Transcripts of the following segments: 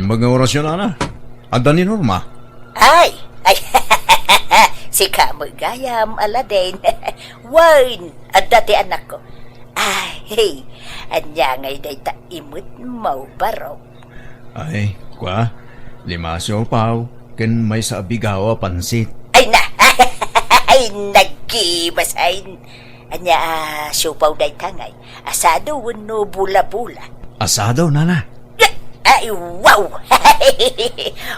mga orasyon na. Anda ni Norma. Ay, si Kamoy Gayam, Aladdin. Wine, at dati anak ko. Ay, anya ngay day ta imut mau baro. Ay, kwa, lima siopaw, ken may sa abigawa pansit. Ay na, ay nagkibasain. Anya siupaw day tangay. Asado no bula-bula. Asado, nana. Ay, wow!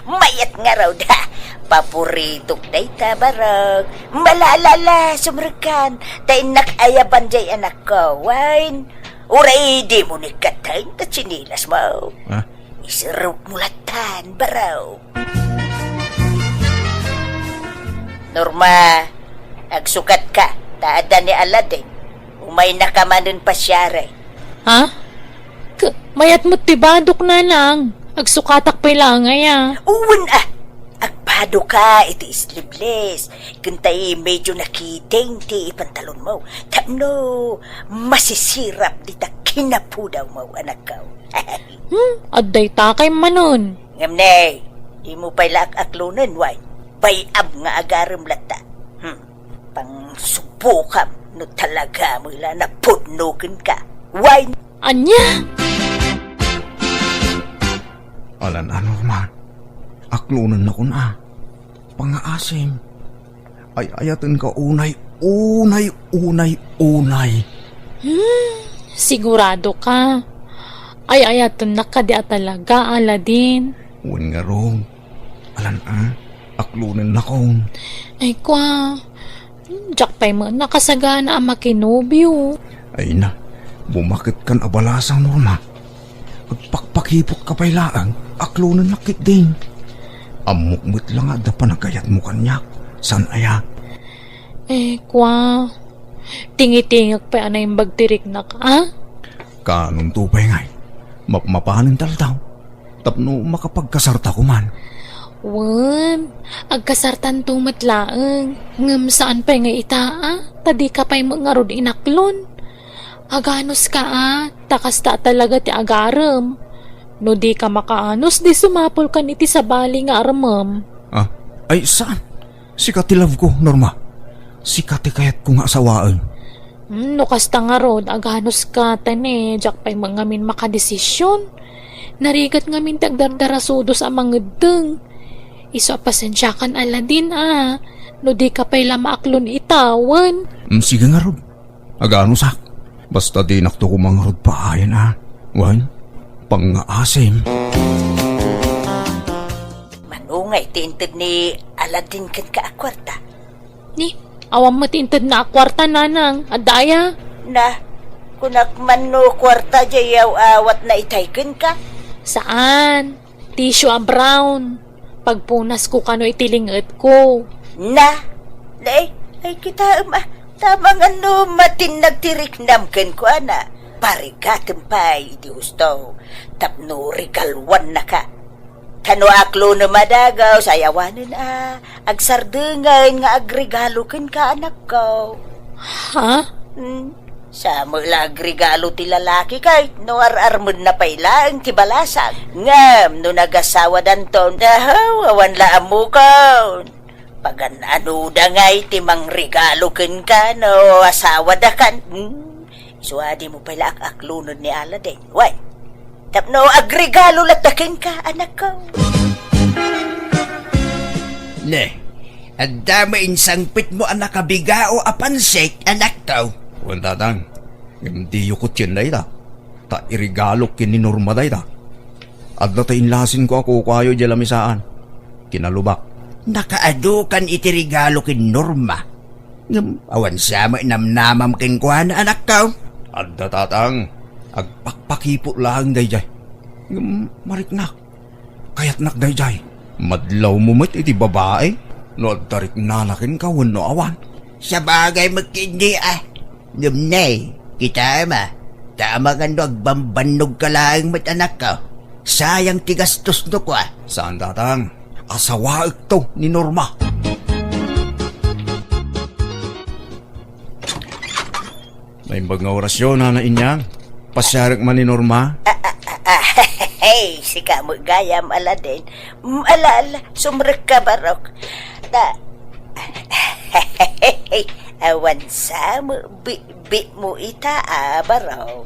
Mayat nga raw da. Paboritong day ta barag. Malalala, sumrekan. Tay nakayaban jay anak ko. Wine. Uray, di mo ni katayin ta chinilas mo. Ha? Isarap mulatan, baraw. Norma, agsukat ka. Taada ni Aladdin. Umay nakamanin pa siya rin. Ha? Mayat mo tibadok na lang. Agsukatak pa lang ngaya. Uwan agpado ka, iti sleeveless. Kuntay medyo nakiting ti pantalon mo. Tapno, masisirap dita kinapudaw mo, anak ko. Adday takay manon. Ngamnay, di mo pala aklunan, wine. Bayab nga agaram lata. Pang subukam, no talaga mo ila na pudnukin ka. Wine. Anya? Alan ano man. Aklunan na ko na. Pangaasim. Ay ayatan ka unay. Sigurado ka. Ay ayaton na ka di talaga, Aladdin. Uwan nga rong. Alan aklunan na ko. Ay kwa. Jack pa'y mo nakasagana ang makinobyo. Ay na. Bumakit kan abalasang Norma. Agpakpakipot ka pa'y laang. Aklunan nakit din. Amukmut lang ada panagayat mo kanyak. San aya? Kwa. Tingi-tingag pa anay bagtirik na ka, ha? Kanon tupay ngay. Mapanin taltaw. Tapno makapagkasarta ko man. Wan, agkasartan tumatlaang. Ngam saan pa nga itaa? Tadi ka pa'y mga rod inaklon. Aganos ka takas ta talaga ti agaram. No di ka makaanos, di sumapol ka niti sa bali nga aramam. Ay saan? Sikat ti love ko, Norma. Sikat ti kayat ko nga asawaan. No kasta nga rod, aganos ka tane, jak pa'y mga min makadesisyon. Narigat nga min tagdardarasudo sa mga deng. Iso pasensya kan Aladdin no di ka pa'y lamaaklon itawan. Sige nga rod. Aganos basta di nakto ko mga rod paayan Wan, pang-aasim. Manungay tintid ni Aladdin kan ka akwarta. Ni, awam matintad na akwarta nanang, adaya. Na, kunak man no kwarta jayaw awat na itaykin ka. Saan? Tissue brown. Pagpunas ko kano itilingat ko. Na, ay kita tamang matinag tiriknamken ko parigatem pa'y iti husto. Tapno regalwan na ka. Kano aklo na madagaw, sayawanan agsardengan nga agregalo ken ka anak ko. Ha? Sa mula agregalo ti lalaki kay no ararmod na pailaan ti balasag. Ngam no nagasawa danton, awan laam mo kaon. Pagan ano da ngay ti mang regalo ken ka no asawa da kan. Isuadi mo pala aklunod ni Aladdin. Why? Tapno agregalo latakin ka, anak ko. Ne, at damain sangpit mo ang nakabigao apansik, anak ko. Wan tatang, hindi yukot yan day ta irigalo kin ni Norma day ta. At na tainlasin ko ako kayo dyan lamisaan. Kinalubak. Nakaadukan iti regalo kin Norma. Awan sama namnamam kin kuha na anak ko. At na tatang, agpakpakipot lang day jay. Mariknak. Kayat nak day jay. Madlaw mo met iti babae. No at tarik nalakin ka wano awan. Sa bagay magkindi Numnay, kita tama nga no agbambanog ka lang mat anak ko. Sayang tigastos no ko Saan tatang? Asawaik to ni Norma. May mga orasyon na inyang. Pasyarak man ni Norma. Hey, si kamu gayam Aladin. Ala, sumrek ka barok. Da, awan sa mo, bi mo ita barok.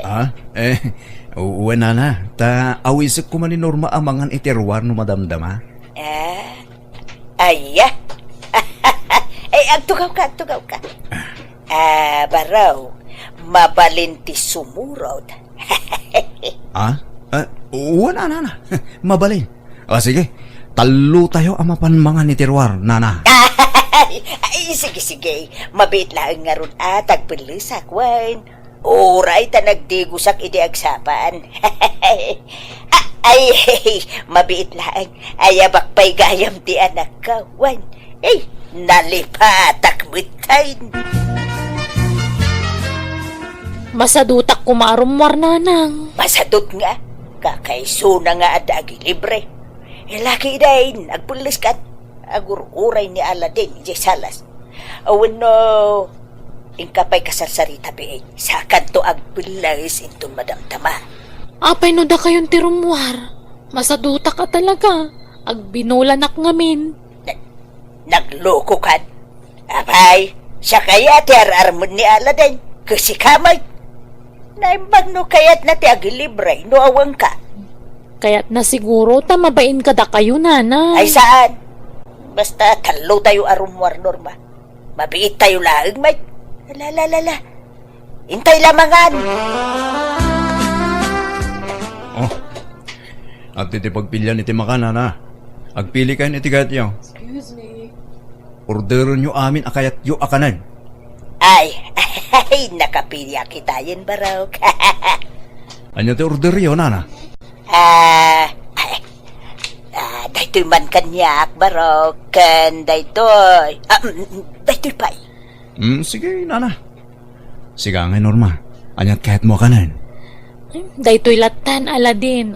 Ah, uwan na. Ta awisik ko man ni Norma amangan iterwar no madamdama. Aya. Agtugaw ka. Baraw, mabalinti sumurod. Uwan na. Mabalin. Sige. Talo tayo amapan mga ni Terwar, nana. Ay, sige. Mabit lang nga ron agpilisak, wan. Oray ta nagdigusak idi agsapan. Ay, mabit lang. Ayabak pa'y gayam ti anak ka, wan. Nalipatak mitain. Masadutak kumarumwar nanang. Masadot nga. Kakaisuna nga adagi libre. Laki dahin, agpulis kat. Agur-uray ni Aladin, ije salas. Awan no, ingkapay kasarsarita bihin. Sa kanto agpulis intong madamdama. Apay no da kayon ti rumwar. Masadutak ka talaga. Agbinulanak ngamin. Nagloko kan. Apay, siya kaya ti ararmon ni Aladin. Kasi kamay. Naimbag no kayat na ti agilibre, no awang ka. Kaya't na siguro tamabain ka da kayo, nanay. Ay saan? Basta talo tayo arumwar, Norma. Mabiit tayo laang, mate. Lala. Intay lamangan. At iti pagpilyan iti makanan, na. Agpili kayo iti gatyo. Excuse me. Orderon nyo amin akayat yo akanan. Ay, nakapilya kita yun, Barok. Anya ti order yo, nana? Daytoy man kanyak, Barok. Kan daytoy. Daytoy pa'y. Sige, nana. Siga nga, Norma. Anyat kahit mo kanan. Daytoy latan, Aladin.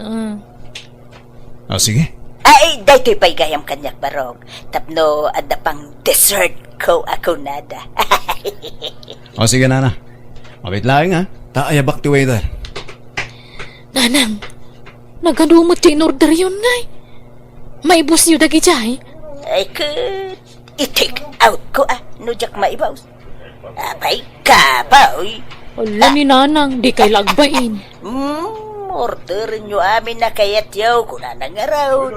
Sige. Ay, daytoy pa'y gayam kanyak, Barok. Tapno, ada pang dessert ko ako nada. Sige, nana. Mabit lang, ha? Taayabak ti waiter. Nanang, nagadumot ti in-order yun, ngay. Maibos niyo dagi jay. Ay, i-take out ko, nujak maibaws. Abay ka pa, uy. Wala ni nanang, di kay lagbain. Order nyo amin na kayat yaw kung nanang araw.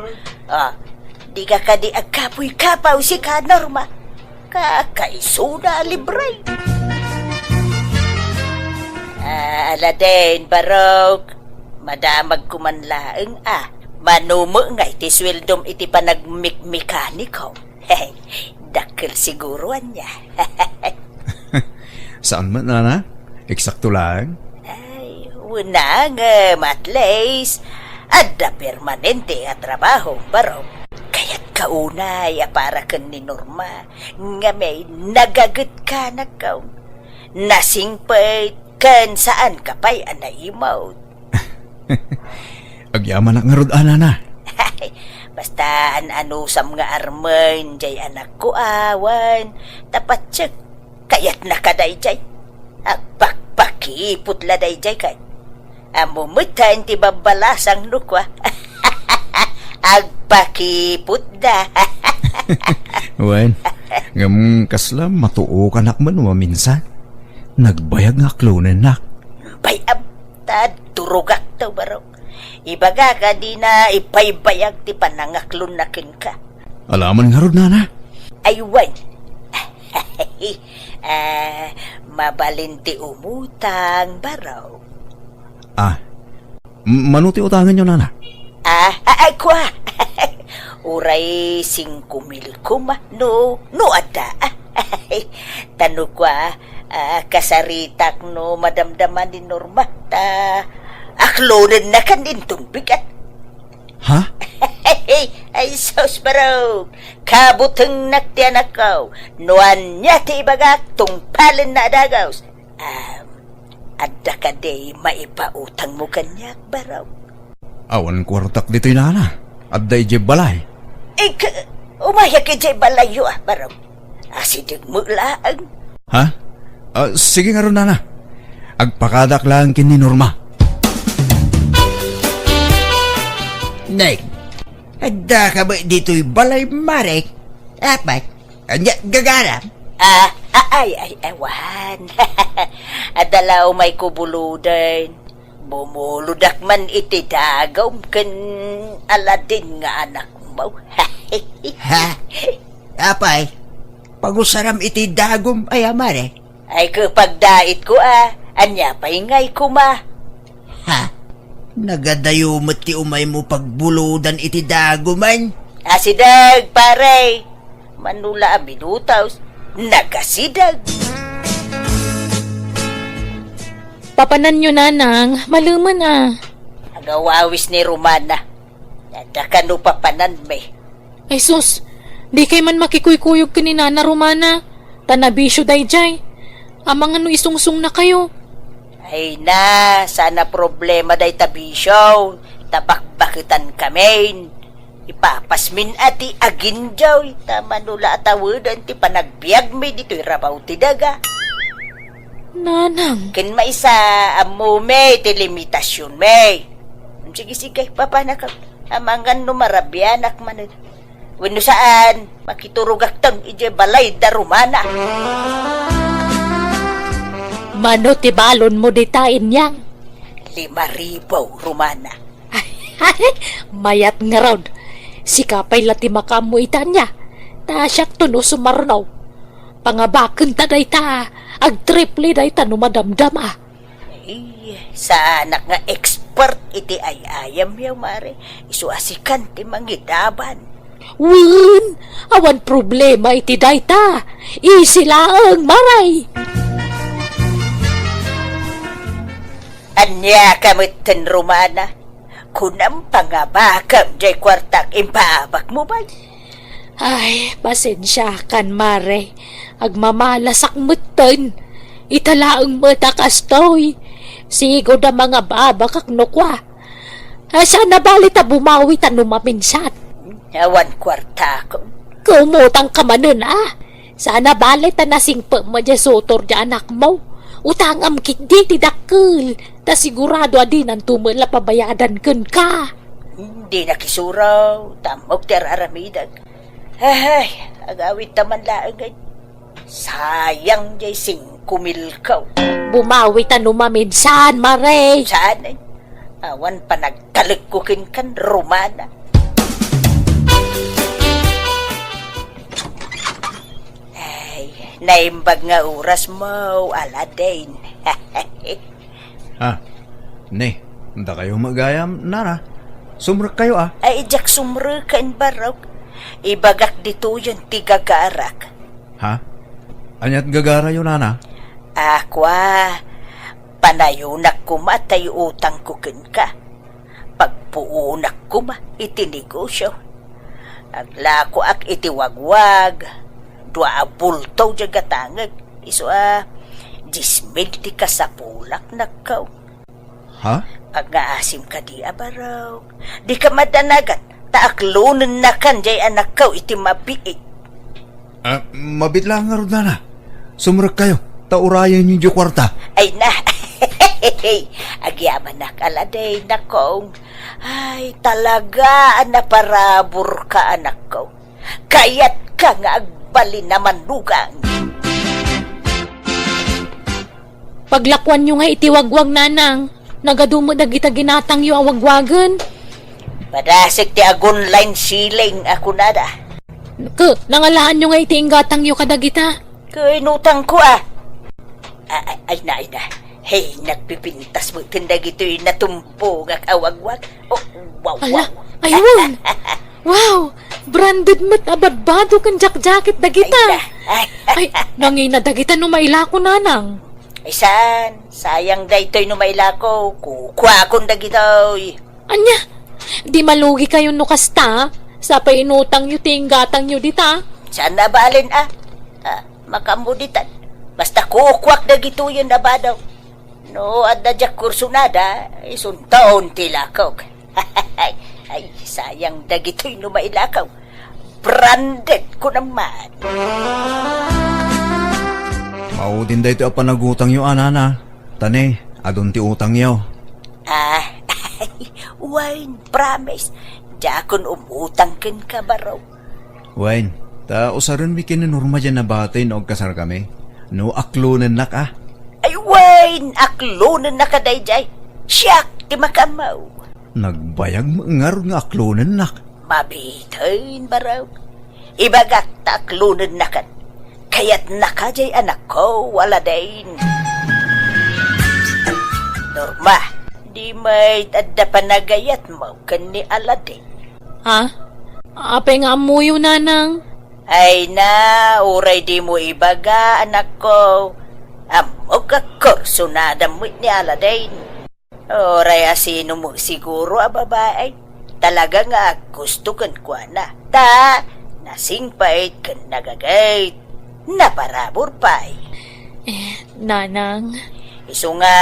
Di ka di agkapoy-kapaw si ka, Norma. Kakaisuna libre. Aladin, Barok. Madamag kumanlaeng, manumo nga iti sweldom iti panagmik-mekaniko. Dakil siguruan niya. Saan man, nana? Eksakto lang. Ay, wala nga, matlays. Adda permanente a trabaho, Barok. Kaya't kaunay para kan ni Norma nga may nagagat ka na kaw. Nasingpay kan saan ka pa'y anaimaw. Agyaman nga rod, nana. Basta anusam nga armen jay anak ko awan. Tapat siya. Kaya't nakaday jay. Agpakpakipot laday jay kay. Amumutan ti babalasang nukwa. Agpakipot da. Wen, ngam kasla matuo ka nakman wa minsan. Nagbayag nga klonen nak. Bayab, tad turugak daw, Barok. Ibaga ka di na ipaybayag ti panangaklon na kin ka. Alaman nga rod, nana. Aywan. Mabalinti umutang, Barok. Manuti utangan nyo, nana. Ay, kwa. Uray 5,000 kuma. No ada. Tano kwa, kasaritak no madamdaman ni Norma. Aklonan na kanin bigat. Ha? Ay, sos Barok. Kabutang naktianak ko. Nuan niya ti ibagak tungpalin na adagaws. Adda ka day maipautang mo kanyak, Barok. Awan kwartak dito'y nana. At day je balay. Umaya ka jay balayo, Barok. Asidig mo laang. Ha? Sige nga ron, nana. Agpakadak lang kin ni Norma. Neng, handa ka ba dito'y balay mare? Apat, anya gagara? Ewan. Adalaw may kubuludan. Bumuludak man iti dagaw ken Aladin nga anak mo. Ha? Apay, pagusaram iti dagom ay mare. Ay kapag dait ko anya pa'y ngay kuma. Ha? Nagadayumot ti umay mo pagbuludan iti dagoman? Asidag, pare. Manula binutaws. Nagasidag. Papanan nyo, nanang. Maluman Agawawis ni Romana. Nadakano papanan may. Ay sus, di kay man makikuykuyog ka ni Nana Romana. Tanabisyo dayjay. Amang ano isungsung na kayo. Ay na, sana problema day tabisyo. Tabakbakitan kami. Ipapasmin ati aginjaw. Tamanula atawadan ti panagbiag may dito'y rabaw ti daga. Nanang, Kin maisa amo may ti limitasyon may. Sige, papanak. Amangan no marabianak man. Wano saan, makiturugak ton ije balay da Romana. mano ti balon mo ditain yang. 5,000 Romana. Mayat nga raw. Sikapay lati makamu itanya. Tasyak tuno sumarnaw. Pangabaken ta day ta. Ag triple day ta numadamdam Ay, sa anak nga expert iti ay ayam yaw mare. Isuasikan ti mangidaban. Wun! Awan problema iti day ta. Isilaang maray. Anya kamutin Romana. Kunam pangabakam jay kwartak impaabak mo ba? Ay, pasensya kan mare. Agmamalasak mutten. Italaang matakas toy. Sigo da mga babakak no kwa. Sana balita bumawi tan numaminsan. Awan kwarta ko. Kumutang ka manon Sana balita nasing pamajasotor di anak mo. Utangam kindi ti dakkel. Ta sigurado adin ang tumala pabayadan ken ka. Hindi nakisuraw. Tamok ti araramidag. Ay, agawit taman laagay. Sayang jay 5,000 kaw. Bumawi tan numaminsan, mare. Saan ay? Awan pa nagtalagkukin kan Romana. Ay, naimbag nga oras mo, Aladin. Ne, hindi kayo magayam, Nana. Sumrak kayo Ay, jak sumrukan barok. Ibagak dito yung tigagarak. Ha? Anyat gagara yun, Nana? Akwa, panayunak kuma tayo utang kukin ka. Pagpuunak kuma, itinegosyo. Aglako ak itiwagwag. Dua bultaw jagatangag. Iso 10,000 ti ka sa pulak nakaw. Ha? Pag-aasim ka di abaraw. Di ka madanagat. Taaklunan na kan jay anak kaw iti mabiit. Mabit lang nga ron, Nana. Sumrak kayo. Taurayan yung kwarta. Ay na. Agyaman na kaladay na kong. Ay talaga naparabor ka anak ko. Kayat ka nga agbalin naman lugang. Paglakwan nyo nga itiwagwag, nanang. Nagadumo na kita ginatang yu awagwagan. Padasik ti agon line ceiling ako nada. Nangalaan nyo nga itiinggatang yu kadagita. Kainutang ko Ay na. Hey, nagpipintas mo tindag ito'y natumpo ng awagwag. Oh, wow. Ayun! Wow! Branded mat abadbado kan jacket dagita. Ay, nangina dagita no maila ko, nanang. Ay san, sayang da ito'y numaila ko. Kukwa akong dagito'y. Anya, di malugi kayo no kasta? Sa painutang yu tinggatang yu dita. Saan na balin makamuditan. Basta kukwak dagito yun na ba daw. No, adda jak kurso nada, isuntaon tilakaw. Ay, sayang dagito'y numailakaw. Branded ko naman. Maudin da ito panagutang yung Nana. Tane, adun ti utang yaw. Wine, promise. Jakon umutang ken ka baraw. Wine, ta usaron mi kininorma dyan na batay na kasar kami. No aklunan na ka. Ay, wine, aklunan na ka dayjay. Siyak, di makamaw. Nagbayag mangar nga aklunan na. Mabitain baraw. Ibagak ta aklunan na kan. Kaya't nakajay anak ko, wala din. Norma, di may adda panagayat mo kan ni Aladdin. Ha? Apay nga amuyo, nanang. Ay na, uray di mo ibaga, anak ko. Amog ako, sunada mo ni Aladdin. Oray asino mo siguro, babae. Talaga nga gusto kan kwa na. Ta, nasingpait kan nagagait. Naparabor pa'y. Nanang. Iso nga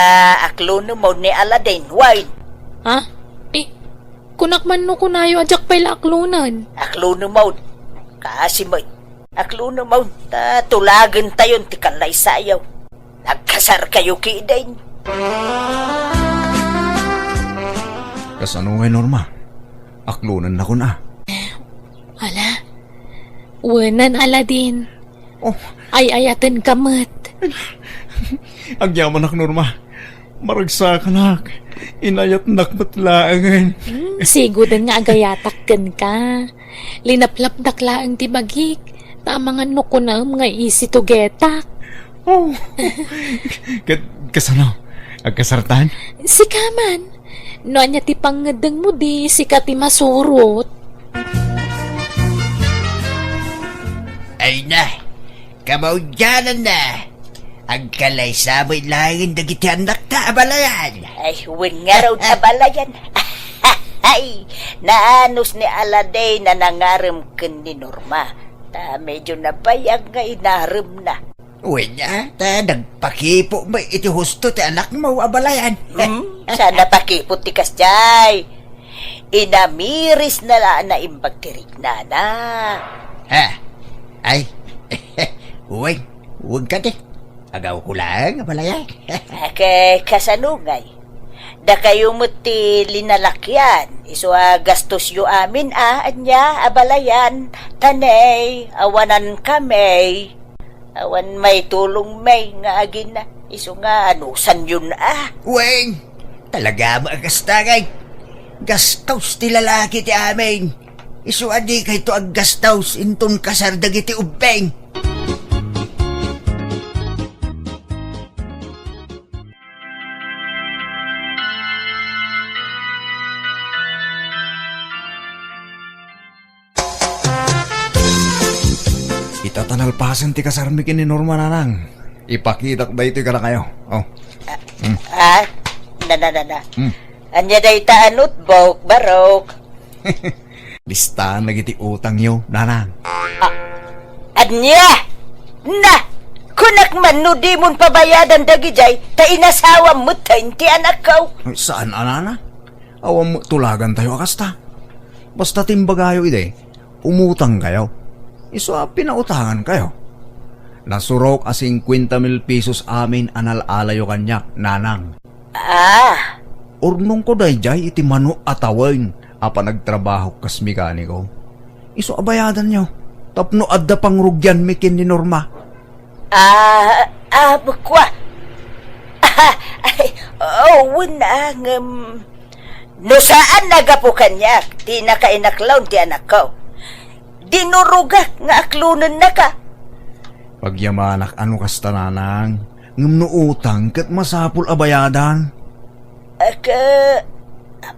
aklo mo ni Aladdin, wine. Ha? Kunak man no kunayo ajak pa'y laklunan. Aklo mo. Kasi mo. Aklo mo. Tulagan tayon ti kalay sayaw. Nagkasar kayo kidain. Kasano ngay Norma? Aklunan na ko na. Ala. Wanan Aladdin. Oh, Ay ayatan kamat. agyaman nak Norma. Maragsa ka nak. Inayat nak matlaangan. Sigudan nga agayatakkan ka. Linaplap daklaang tibagik. Tamangan no ko na mga isi to getak. Oh. Kasano? Agkasartan? Si Kaman. No anya ti pangadang mo di si kati masurot. Ay na, kamaudyanan na. Ang kalay sabay langin dagiti anak ta abalayan. Ay, win nga raw tabalayan. Ay, naanos ni Aladdin na nangaram ken ni Norma. Ta medyo nabayag nga inaram na. Uy na, ta nagpakipo mo iti husto ti anak mo abalayan. Sana pakipot ti kasjay. Inamiris na la na imbagtirik na na. Ha? Ay, uy, huwag ka di. Agaw ko lang abalayan. Kay kasanungay. Da kayo ti linalakyan. Iso gastos yo amin anya abalayan. Tanay, awanan kami. Awan may tulong may nga agin na. Iso nga anusan yun Uy, talaga mo agastagay. Gastaws ti lalaki ti amin. Isu adi kay to ag gastaws inton kasar dagiti ubeng. Itatanalpasan ti kasarmikin ni Norma nanang. Ipakitak da ito ka na kayo. Oh. Na. Anya day taanot, bok, barok. Listahan lagi ti utang nyo, nanang. Anya! Na! Kunak man no di mon pabayadan dagi jay, ta inasawa mo ti anak ko. Saan, anana? Awam mo tulagan tayo akasta. Basta timbagayo ide, umutang kayo. Iso pinautangan kayo. Nasurok a 50,000 pesos amin analalayo kanyak, nanang. Urnong ko dayjay iti mano atawain apa nagtrabaho kas mekaniko. Iso abayadan nyo. Tapno adda pangrugyan mikin ni Norma. Bukwa. Wunang, no saan nagapo kanyak, di nakainaklaw ti anak ko. Dinurugak nga aklunan na ka. Pagyamanak ano kasta nanang, ngam no utang kat masapul abayadan.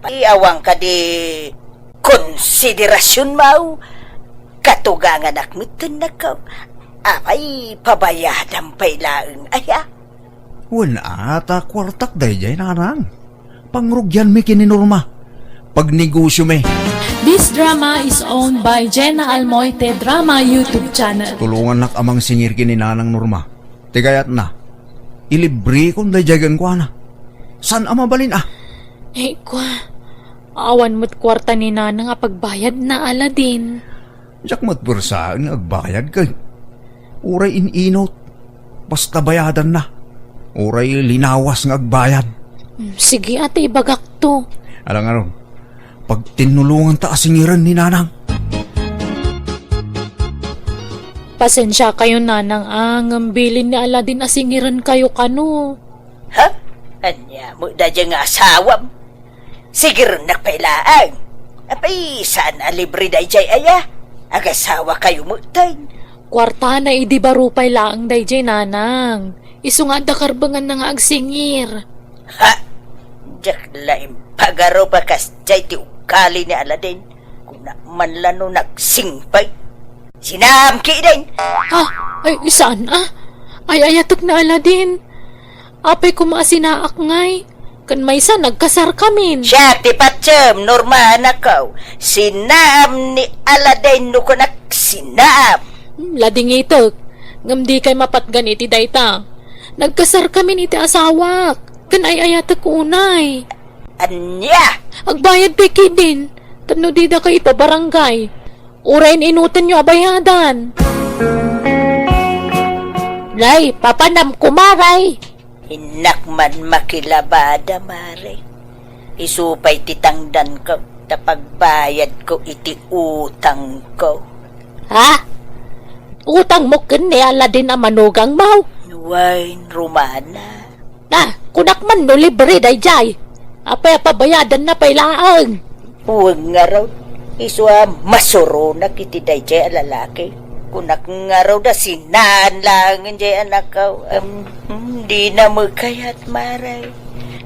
Awang ka di konsiderasyon mau. Katugangan akmitin na ka. Apay pabayadan pa'y laeng aya. Wala ata kwartak dayjay nanang. Pangrugyan mi kini Norma. Pagnegosyo mi. This drama is owned by Jenna Almoite Drama YouTube channel. Tulungan nak amang singir kini nanang Norma. Tigayat na. Ilibre kong dayjagan ko na. San amabalin Kwa. Awan mo't kwarta ni nanang pagbayad na Aladdin. Jak matbursaan nga agbayad kay. Uray ininot. Basta bayadan na. Uray linawas nga agbayad. Sige ate, ibagak to. Alang aron, pagtinulungan ta asingiran ni nanang. Pasensya kayo nanang ngambilin ni Aladin asingiran kayo kano. Ha? Anya mo da dyan nga asawam. Sige rin nakpailaan. Apay, saan alibre da jay aya? Agasawa kayo mo tayo. Kwarta na idi barupay laang dayjay nanang. Isu nga da karbangan na nga agsingir. Ha? Diyak laing pagaro pa kas jay ti ukali ni Aladin. Kung na man lano nagsingpay. Sinamki din. Ha? Ay, saan Ay, ayatok na Aladin. Apay kumasinaak ngay. Kan may sa nagkasar kamin. Siya ti patsem, norman akaw. Sinam ni Aladin no ko nagsinam. Lading itok. Ngam di kay mapatgan iti dayta. Nagkasar kami iti asawak. Kan ay ayatok unay. Anya? Agbayad peki din. Tano di da kay ipabarangay. Urain inutan nyo abayadan. Lay, papanam kumaray. Hinak man makilabada, mare. Isupay titangdan ko, tapagbayad ko iti utang ko. Ha? Utang mo ken ni Aladin na manugang mau. Wine, Romana. Na, kunak man no libre dayjay. Apay pabayadan na pailaang. Huwag nga raw. Iswa masuro na kiti dayjay alalaki. Kunak nga raw da sinan lang jay anak ko. Di na mo kayat, mare.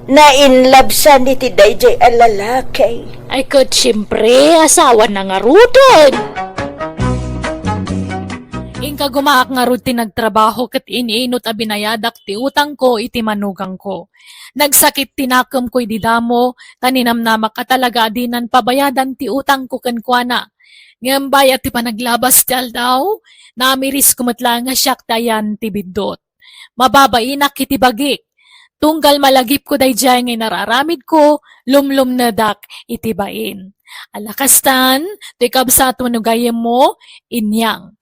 Nainlabsan iti dayjay alalaki. Ay kat siyempre, asawa na nga rudon. Ingka gumaak nga ruti nagtrabaho kat iniinot a binayadak ti utang ko iti manugang ko. Nagsakit tinakam ko iti damo, taninamnamak at talaga dinan pabayadan ti utang ko kenkwana. Ngam bayat ti panaglabas ti daw, namiris kumatla nga siyak tayan ti bidot. Mababainak iti bagi. Tunggal malagip ko dayjay ngay nararamid ko, lumlum na dak iti bain. Alakastan, ti kabsat manugayem mo, inyang.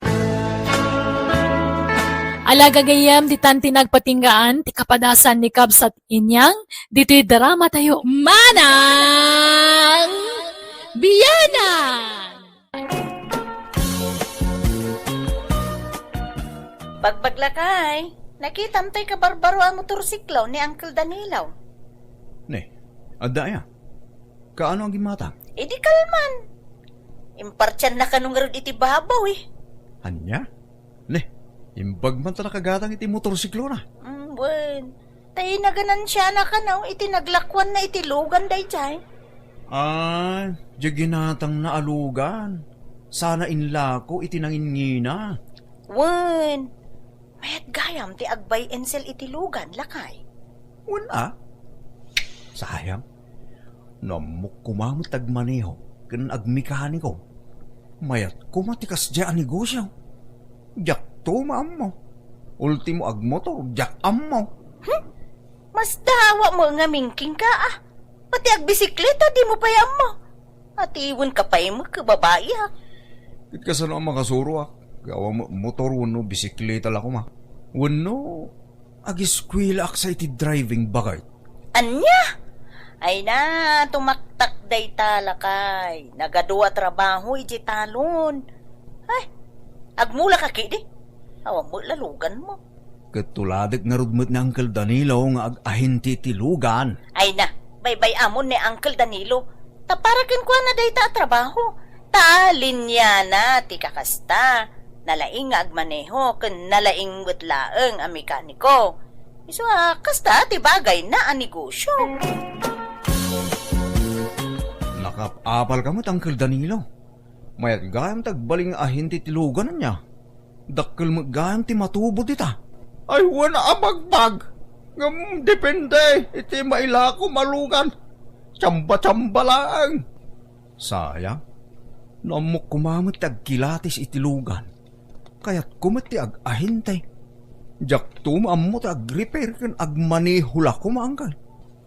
Alagagayam di tanti nagpatinggaan, ti kapadasan ni kabsat inyang, dito'y drama tayo. Manang Biyanan! Pagbaglakay, nakitam tayo kabarbaro ang motorsiklo ni Uncle Danilaw. Ne, adaya. Kaano ang gimata? Di kalman. Impartyan na kanong garod iti babaw eh. Anya? Ne, imbag man ta nakagatang iti motorsiklo na. Buen. Tayo na ganan siya na kanaw, iti naglakwan na iti lugan dayjay. Di ginatang naalugan. Sana inlako iti nangingina. Wen. Mayat gayam ti agbay ensel iti lugan, lakay. Wala. Sayang. Namuk kumamot agmaneho, ken agmikani ko. Mayat kumatikas dyan negosyo. Jak to mo. Ultimo agmotor, jak ammo. Mas dawa mo nga mingking ka Pati agbisikleta di mo payam mo. At iwan ka pa mo kababae Kit kasano ang makasuro Gawa mo motor wano bisikleta la ko ma. Wano agiskwila ak sa iti driving bagay. Anya? Ay na, tumaktak day talakay. Nagadua trabaho iti talon. Ay, agmula ka kidi. Awa mo lalugan mo. Katuladik na rudmot ni Uncle Danilo nga ag-ahinti ti lugan. Ay na, baybay amon ni Uncle Danilo. Taparakin ko na day ta trabaho. Talinya na ti kakasta. Nalaing nga agmaneho ken nalaing wetlaeng a mekaniko. Isu kasta ti bagay na a negosyo. Nakapapal ka mo't Uncle Danilo. Mayat gayam tagbaling ahinti ti lugan niya. Dakkel mo gayam ti matubot ita. Ay wana amagbag. Ngam depende iti maila ko malugan. Tsamba-tsamba lang. Sayang. Namok kumamot tagkilatis iti lugan. Kaya't kumati ag-ahintay. Jak tumamot ag-repair kan agmanihula kumanggal.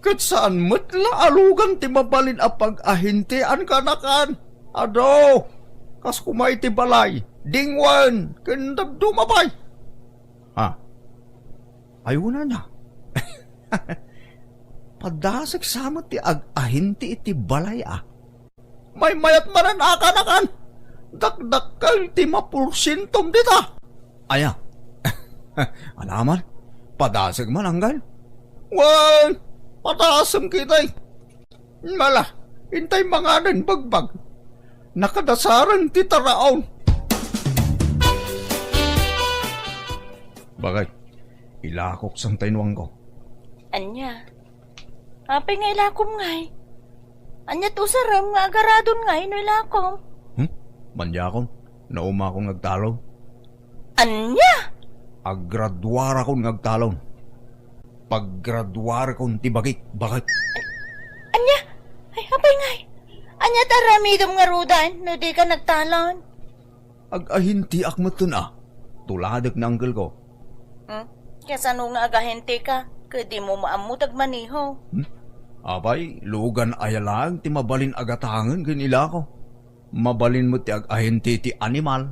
Kat saan matla alugan ti mabalin a pag-ahintian ka na kan. Ado, kas kumay ti balay. Dingwan, kandag dumabay. Ha? Ayaw na niya. Padasag samot ti ag-ahinti iti balay may mayat manan akan-akan. Dakdak kang 5% dita. Aya. Alaman, padasag man anggal. Wan, patasam kita'y. Mala, hintay mga nan bagbag. Nakadasaran ti taraon. Bagay, ilakok sang tainwang ko. Anya? Apay nga ilakom ngay. Anya to saram nga agaradon ngay no ilakom. Manyakon, nauma akong nagtalon. Anya? Aggraduar akong nagtalon. Paggraduar akong tibagik, bakit? Anya? Ay, apay ngay. Anya taramidom nga rudan no di ka nagtalon. Ag-ahinti akmat na. Tuladak na uncle ko. Kaya no nga agahente ka, kadi mo maamutag maniho. Abay, lugan ayalang ti mabalin agatangan ganila ko. Mabalin mo ti ag-ahinti ti animal.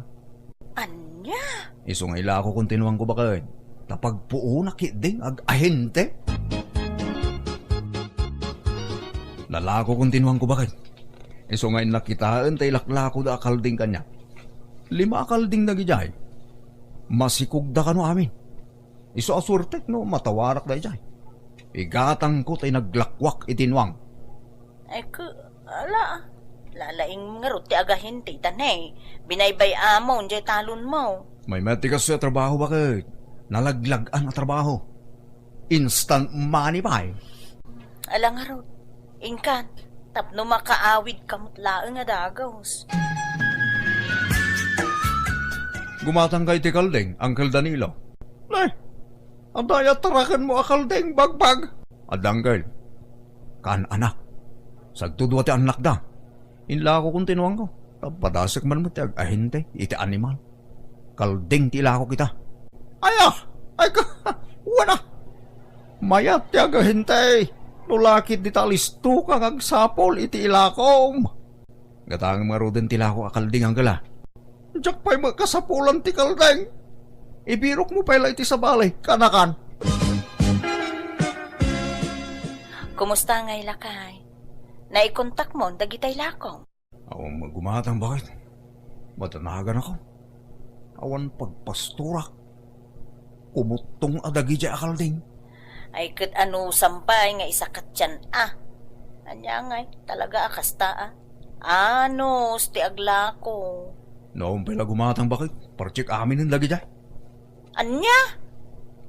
Anya? Isong ila ko kung tinuwang ko bakit. Tapag puo nakiding ag-ahente. Lalako kung tinuwang ko bakit. Isong ngayon nakitaan tay laklako da akalding kanya. 5 akalding na gijay. Masikog da kano amin. Iso asurtek no matawarak da ijay. Igatang ko tay naglakwak itinwang. Ay ala. Lalaing nga ruti agahinti tanay. Binaybay amon jay talon mo. May matikas sa trabaho bakit? Nalaglagan na trabaho. Instant money pa eh. Ala nga rod. Ingkan. Tapno makaawid kamutlaan nga dagos. Gumatang kay ti Kaldeng, Uncle Danilo. Ang daya tarakan mo Kaldeng, bagbag. Adangkel, kan anak. Sagtudwa ti anak da. Inla ko kung tinuwang ko. Padasak man mo ti ag-ahinte, iti animal. Kaldeng ti ila ko kita. Ay ka, wala. Mayat ti ag-ahinte. Nulakit di talisto kang agsapol iti ilakom. Gatang mga roden ti lako akalding ang gala. Diyak pa'y magkasapulan ti Kaldeng. Ibirok mo pala iti sa balay, kanakan. Kumusta ngay lakay? Naikontak mo, dagitay lakong. Ako magumatang bakit? Matanagan ako. Awan pagpasturak. Kumutong adagi dya akalding. Ay kat ano sampay nga isa katyan Anya ngay, talaga akasta Ano, sti aglako. Noong pala gumatang bakit? Parchik amin ng lagi dya. Anya?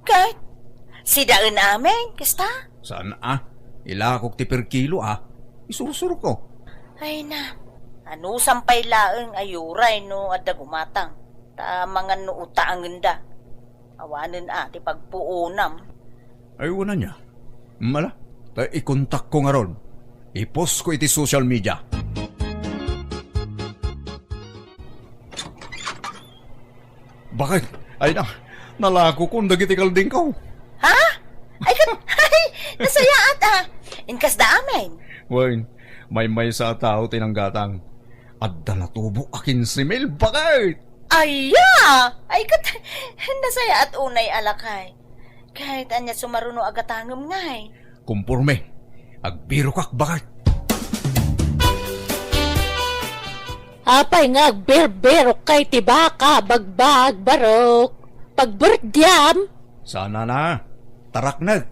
Kahit, si daan amin, kasta? Saan Ilakok ti per kilo Isurusuro ko. Ay na, ano sampay laeng ayuray no adda gumatang. Ta mga no utaangen da. Awanen ti pagpuunam. Ay wala niya. Mala, ikontak ko nga ron. I-post ko iti social media. Bakit? Ay na, nalako kong dagiti Kalding ko. Ha? Ay nasayaat Inkas da amin. Wain, may sa tao tinanggatang. Adda natubo akin si Mel, bakit? Aya! Ay kat, nasayaat unay alakay. Kahit anya sumaruno agatangam ngay. Kumpurme, agbiro kak, bakit? Apay nga agberberok kay tibaka, bagbag, barok. Pagberdyam, Sana na, taraknag.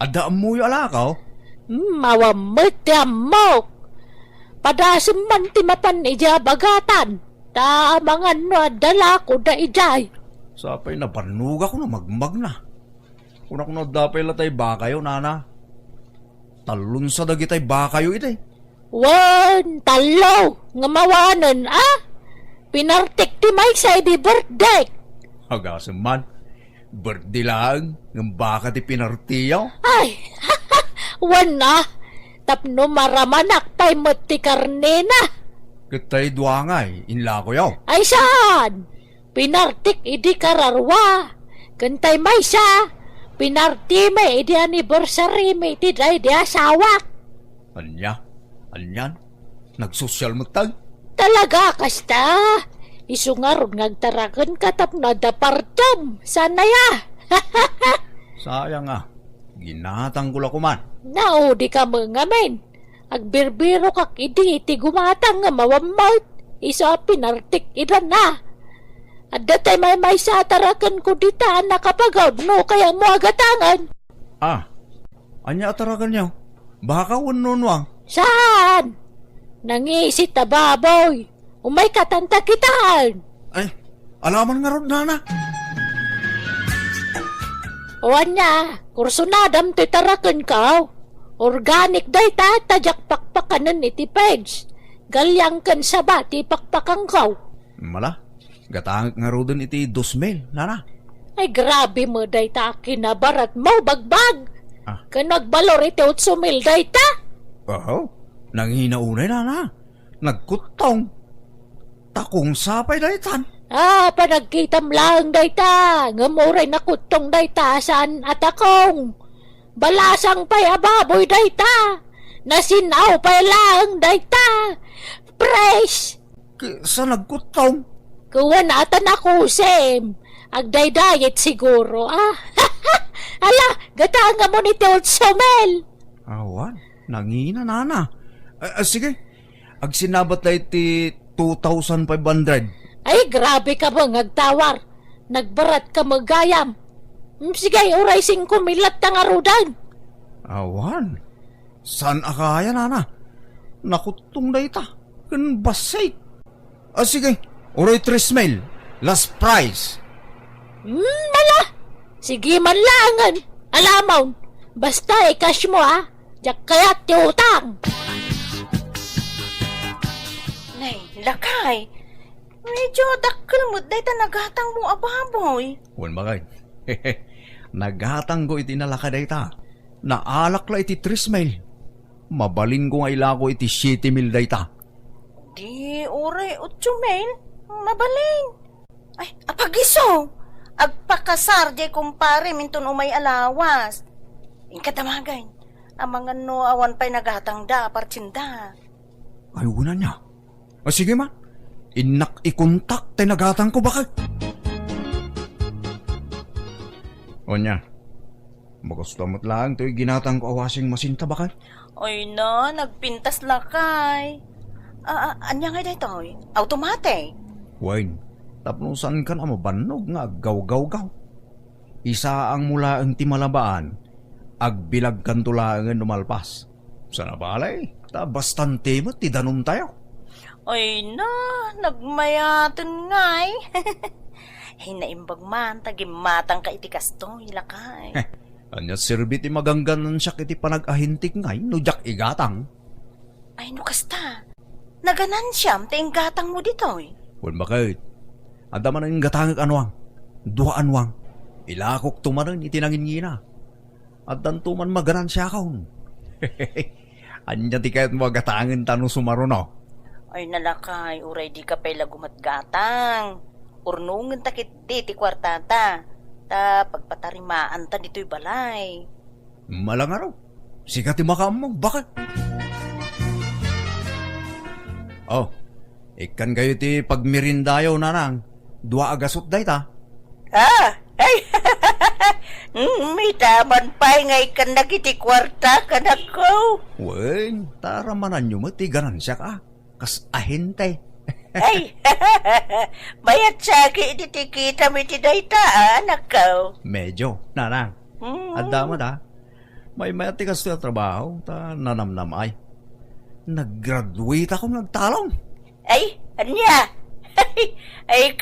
Adda mo yung alakaw? mawamot yamok. Padasim man ti mapan ija bagatan. Ta mga no dala ko da ijay. Sapay na banuga ko na magmag na. Kuna ko na dapay latay bakayo, nana. Talon sa dagitay bakayo ite. Wan, talo, nga mawanan Pinartik ti may sa di birthday. Hagasim man, birthday lang, ng baka ti pinartiyaw. Ay, wan tapno maramanak pa'y mati karne na. Kitay duangay, inla ko yaw. Ay saan? Pinartik idi kararwa. Kantay may siya. Pinarti may idi anniversary may iti day di asawa. Anyan, nagsosyal mo tag. Talaga kasta. Isungarod ngagtarakan katap na dapartam. Sana ya. Sayang ginatang ko man. Nao di ka mga men. Agbirbiro kak iti gumatang nga mawamot. Isa pinartik ilan na. At datay may satarakan ko dita nakapagod no kaya mo agatangan. Anya ataragan niyo? Baka ununwang. Saan? Nangisit na baboy. Umay katanta kitaan. Ay, alaman nga ron, nana. Owan niya, kursunadam to'y tarakan ka. Organic day ta, tajak pakpakanan iti page. Galyang kan sabati pakpakang kaw. Mala, gatangak nga ron iti 2,000, nana. Ay grabe mo day ta kinabarat mo bagbag. Kanagbalor iti 8,000 day ta. Oo, nanginaunay, nana. Nagkutong. Takong sapay daytan. Panagkitam lang day ta. Ngamuray na kutong day ta saan atakong. Balasang pa'y ababoy day ta. Nasinaw pa'y lang day ta. Fresh! Sa nagkutong? Kuwan atan ako, Sem. Agday-diet siguro, Ala, gatanga mo ni Teot Somel. Awan, nangina, nana. Sige, agsinabat na iti 2,500. Ay, grabe ka bang agtawar. Nagbarat ka magayam. Sige, uray 5 milat tang arudan. Awan, saan akaya, nana? Nakutong na ita. Kan basay. Sige, uray 3,000. Last price. Mala. Sige man langan. Alamaw. Basta i-cash mo, Diyak kaya ti utang. Nay, lakay. Medyo dakkel mo day ta naghatang mo ababoy. Wan bagay. Naghatang ko iti nalakaday ta. Naalak la iti 3,000. Mabalin ko nga ilako iti 7,000 day ta. Di oray 8,000. Mabaling. Ay, apagiso. Agpakasar di kumpare minton umay alawas. Inkadamagay. Ang mga no awan pa'y naghatang da partsinda. Ay, una niya. Sige man. Inak ikontak tayo nagatang ko bakit? O niya. Magastamat lang to'y ginatang ko awasing masinta bakit? Ay na, nagpintas lakay. Anya nga dito, automatic. Wine, tapno saan ka na mabanog nga gaw-gaw-gaw. Isa ang mula ang timalabaan, agbilag kantulangan numalpas. Sana balay, ta bastante mo tidanong tayo. Ay na, nagmayatan ngay. Hinaimbag man, tagimatang ka iti kasto, hilakay. Anya sirbiti magangganan siya kiti panag-ahintik ngay, nujak igatang. Ay no kasta, naganan siyam, taing gatang mo dito. Wan bakit? Anda man ang gatangag anwang, dua anwang, ilakok tumanan itinangin-ngina. At dantuman maganan siya kaon. Anya ti kaya't mo gatangan tanong sumaruno. Ay nalakay, uray di ka pala gumatgatang. Urnungan takit di ti kwartata. Ta pagpatarimaan ta dito'y balay. Malang araw, sikat ti makam mo, bakit? Oh, ikan kayo ti pagmirindayo nanang, dua agasot day ta. Ay, may taman pa ngay kan nagiti kwarta ka na ko. Wen, taramanan nyo mo, ti ganan siya ka. Kas ahinte. Ay, bayat sagi ititikita mi ti dayta, anak ko. Medyo, nanang. At damad may matikas na trabaho, ta nanamnam ay. Nag-graduate ako nagtalong. Ay, anya? Ay,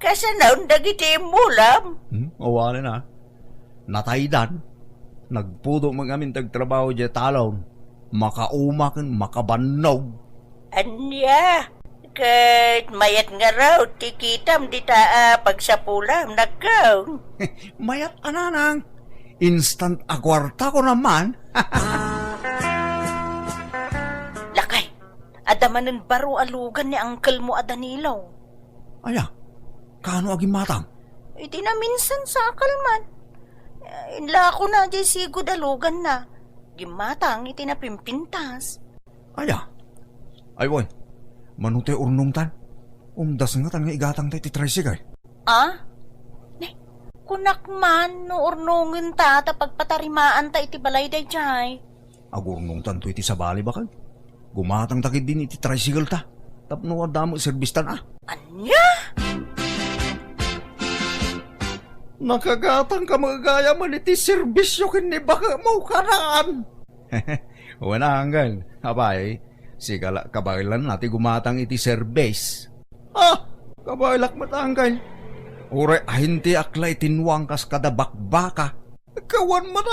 kasanaon dagiti mulam. Awala na. Nataydan. Nagpudo mga tagtrabaho dya talong. Makaumakan, makabanog. Anya? Kahit mayat nga raw, tikitam di taa pagsapulam, nakaw. Mayat ananang. Instant agwarta ko naman. Lakay, adamanan baro alugan ni Uncle mo a Danilo. Aya, kano aging matang? Iti na minsan sa akalman. Inla ko na di sigod alugan na. Gimatang iti na pimpintas. Aya, ay boy, manute urnong tan. Umdas nga tang igatang tayo ti tricycle. Kunak man, no urnungan ta, pagpatarimaan ta iti balay day jay. Agurnong tanto iti sa bali bakal. Gumatang takid din iti tricycle ta. Tapno adamo serbistan Anya? Nakagatang ka magagaya man iti serbisyo kini baka mau karaan. Wala hanggal. Abay, sigala kabailan nati gumatang iti serbis. Kabailak matanggal. Ure ahinti akla itinwang kas kada bakbaka. Kawan man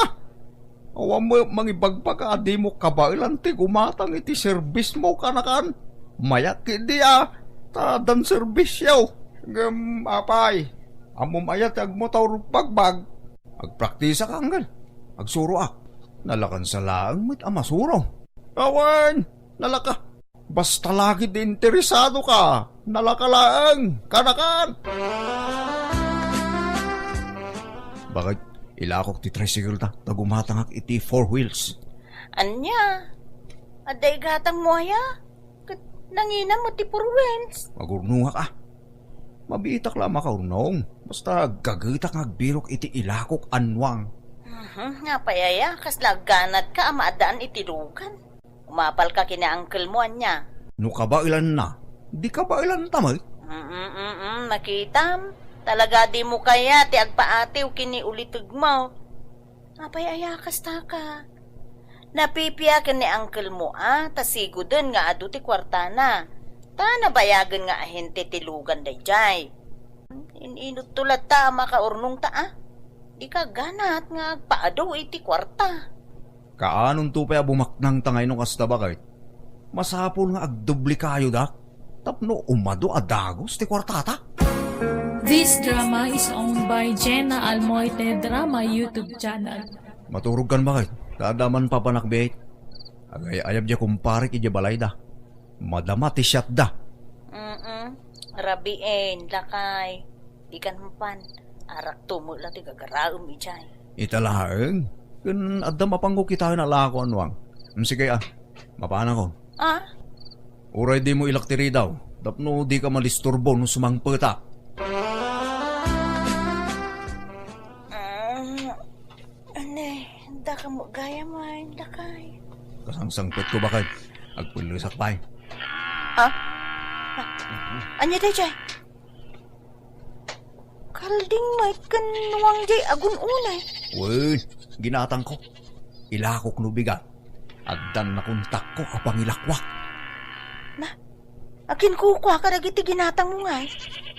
Awan mo mangibagpaka adi mo kabailan ti gumatang iti serbis mo kanakan. Mayak hindi tadan serbisyo. Apay. Amom ayat agmotor bagbag. Agpraktisa ka hanggal. Agsuro Nalakan sa laang mit amasuro. Awan, nalaka. Basta lagi di interesado ka. Nalaka laang, kanakan. Bakit? Ilakok ti tricycle ta. Tagumatangak iti 4 wheels. Anya? Aday gatang mo aya? Nangina mo ti purwens. Magurnungak Mabiitak lang makaurnong. Basta gagitak ngagbirok iti ilakok anwang. Nga payaya, kas laganat ka amaadaan iti lugan. Umapal ka kina uncle mo anya. No kabailan na, di kabailan tamay. Makitam. Talaga di mo kaya ti agpaatiw kini ulitug mo. Apay kas ta ka. Napipiyakan ni uncle mo tasigo dun nga adu ti kwartana. Ta nabayagan nga ahente ti lugan dayjay. Inut tulad ta makaurnong ta Di ka ganat nga agpaadaw iti kwarta. Kaanon to pa bumaknang tangay no kasta bakit? Masapol nga agdubli kayo dak. Tapno umado adagos ti kwartata. This drama is owned by Jenna Almoite Drama YouTube channel. Maturog kan bakit? Kadaman pa panakbet. Agay-ayab diya kumpare ki balay da. Madama ti shot da. Rabiin, lakay. Di kan mapan. Arak tumo lang ti gagaraom ijay. Italaeng. Kan adda mapanggo kita na lako anwang. Sige mapana ko. Uray di mo ilaktiri daw. Tapno di ka malisturbo no sumangpeta. Da ka mo gaya man, lakay. Kasangsangpet ko bakit? Agpulisak pa Anya day jay? Kalding may kanuwang jay agun unay. Wait, ginatang ko. Ilakok no bigat. Agdan na kontak ko kapang ilakwak. Akin kukwa ka dagiti ginatang mo ngay.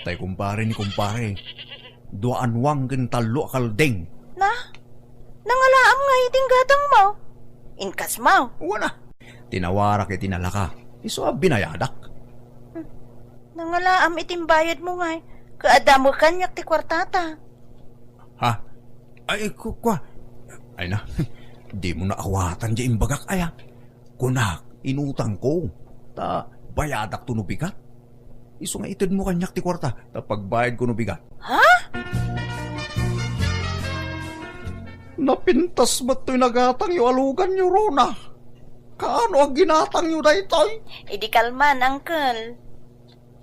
Tay kumpare ni kumpare. Dua anwang kintalo kalding. Nangalaam nga iting gatang mo. Inkas mo. Wala. Tinawara kay tinalaka. Iso binayadak. Nangalaam iting bayad mo ngay. Kaadamo kanyak ti kwartata. Ay, kukwa. Ay na, di mo na awatan di imbagak aya. Kunak, inutang ko. Ta, bayadak to nubigat. Iso nga itid mo kanyak ti kwarta. Ta pagbayad ko nubigat. Napintas ba't to'y nagatang yu alugan yu Rona? Kaano ang ginatang yu daytoy? Idi kalman, uncle.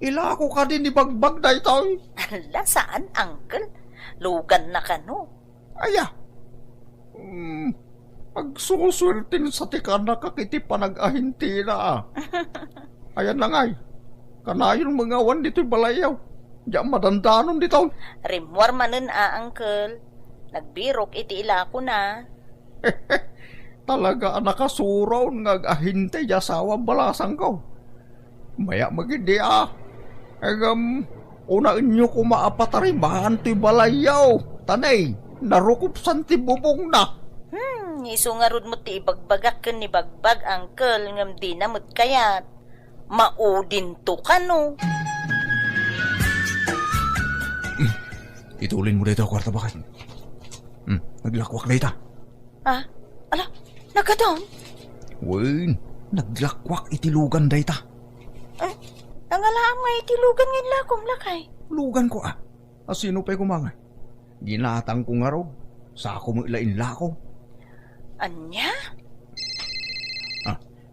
Ilako ka din ni bagbag daytoy. Ala, saan, uncle? Lugan na ka, no? Aya. Pagsusultin sa tika nakakiti panag-ahinti na Ayan na ngay. Kanayon mga awan dito'y balayaw. Diyan madandanon dito. Rimwar manen uncle. Nagbirok iti ila ko na. Talaga nakasuraw nga ahinte yasawa balasang ko. Maya magindi unain nyo ko maapatarimahan ti balayaw. Tanay, narukupsan ti bubong na. Isungarod mo ti ibagbagak ken ni bagbag, uncle, ngam di na mo't kayat. Maudin to ka, no? Itulin mo dito, kwarta bakit? Naglakwak na ita. Ala, nagkadon? Wen, naglakwak itilugan da ita. Nangalaam nga itilugan ngayon lakom, lakay. Lugan ko Asino pa'y kumangay? Ginatang ko nga raw. Sa ako mo ilain lako. Anya?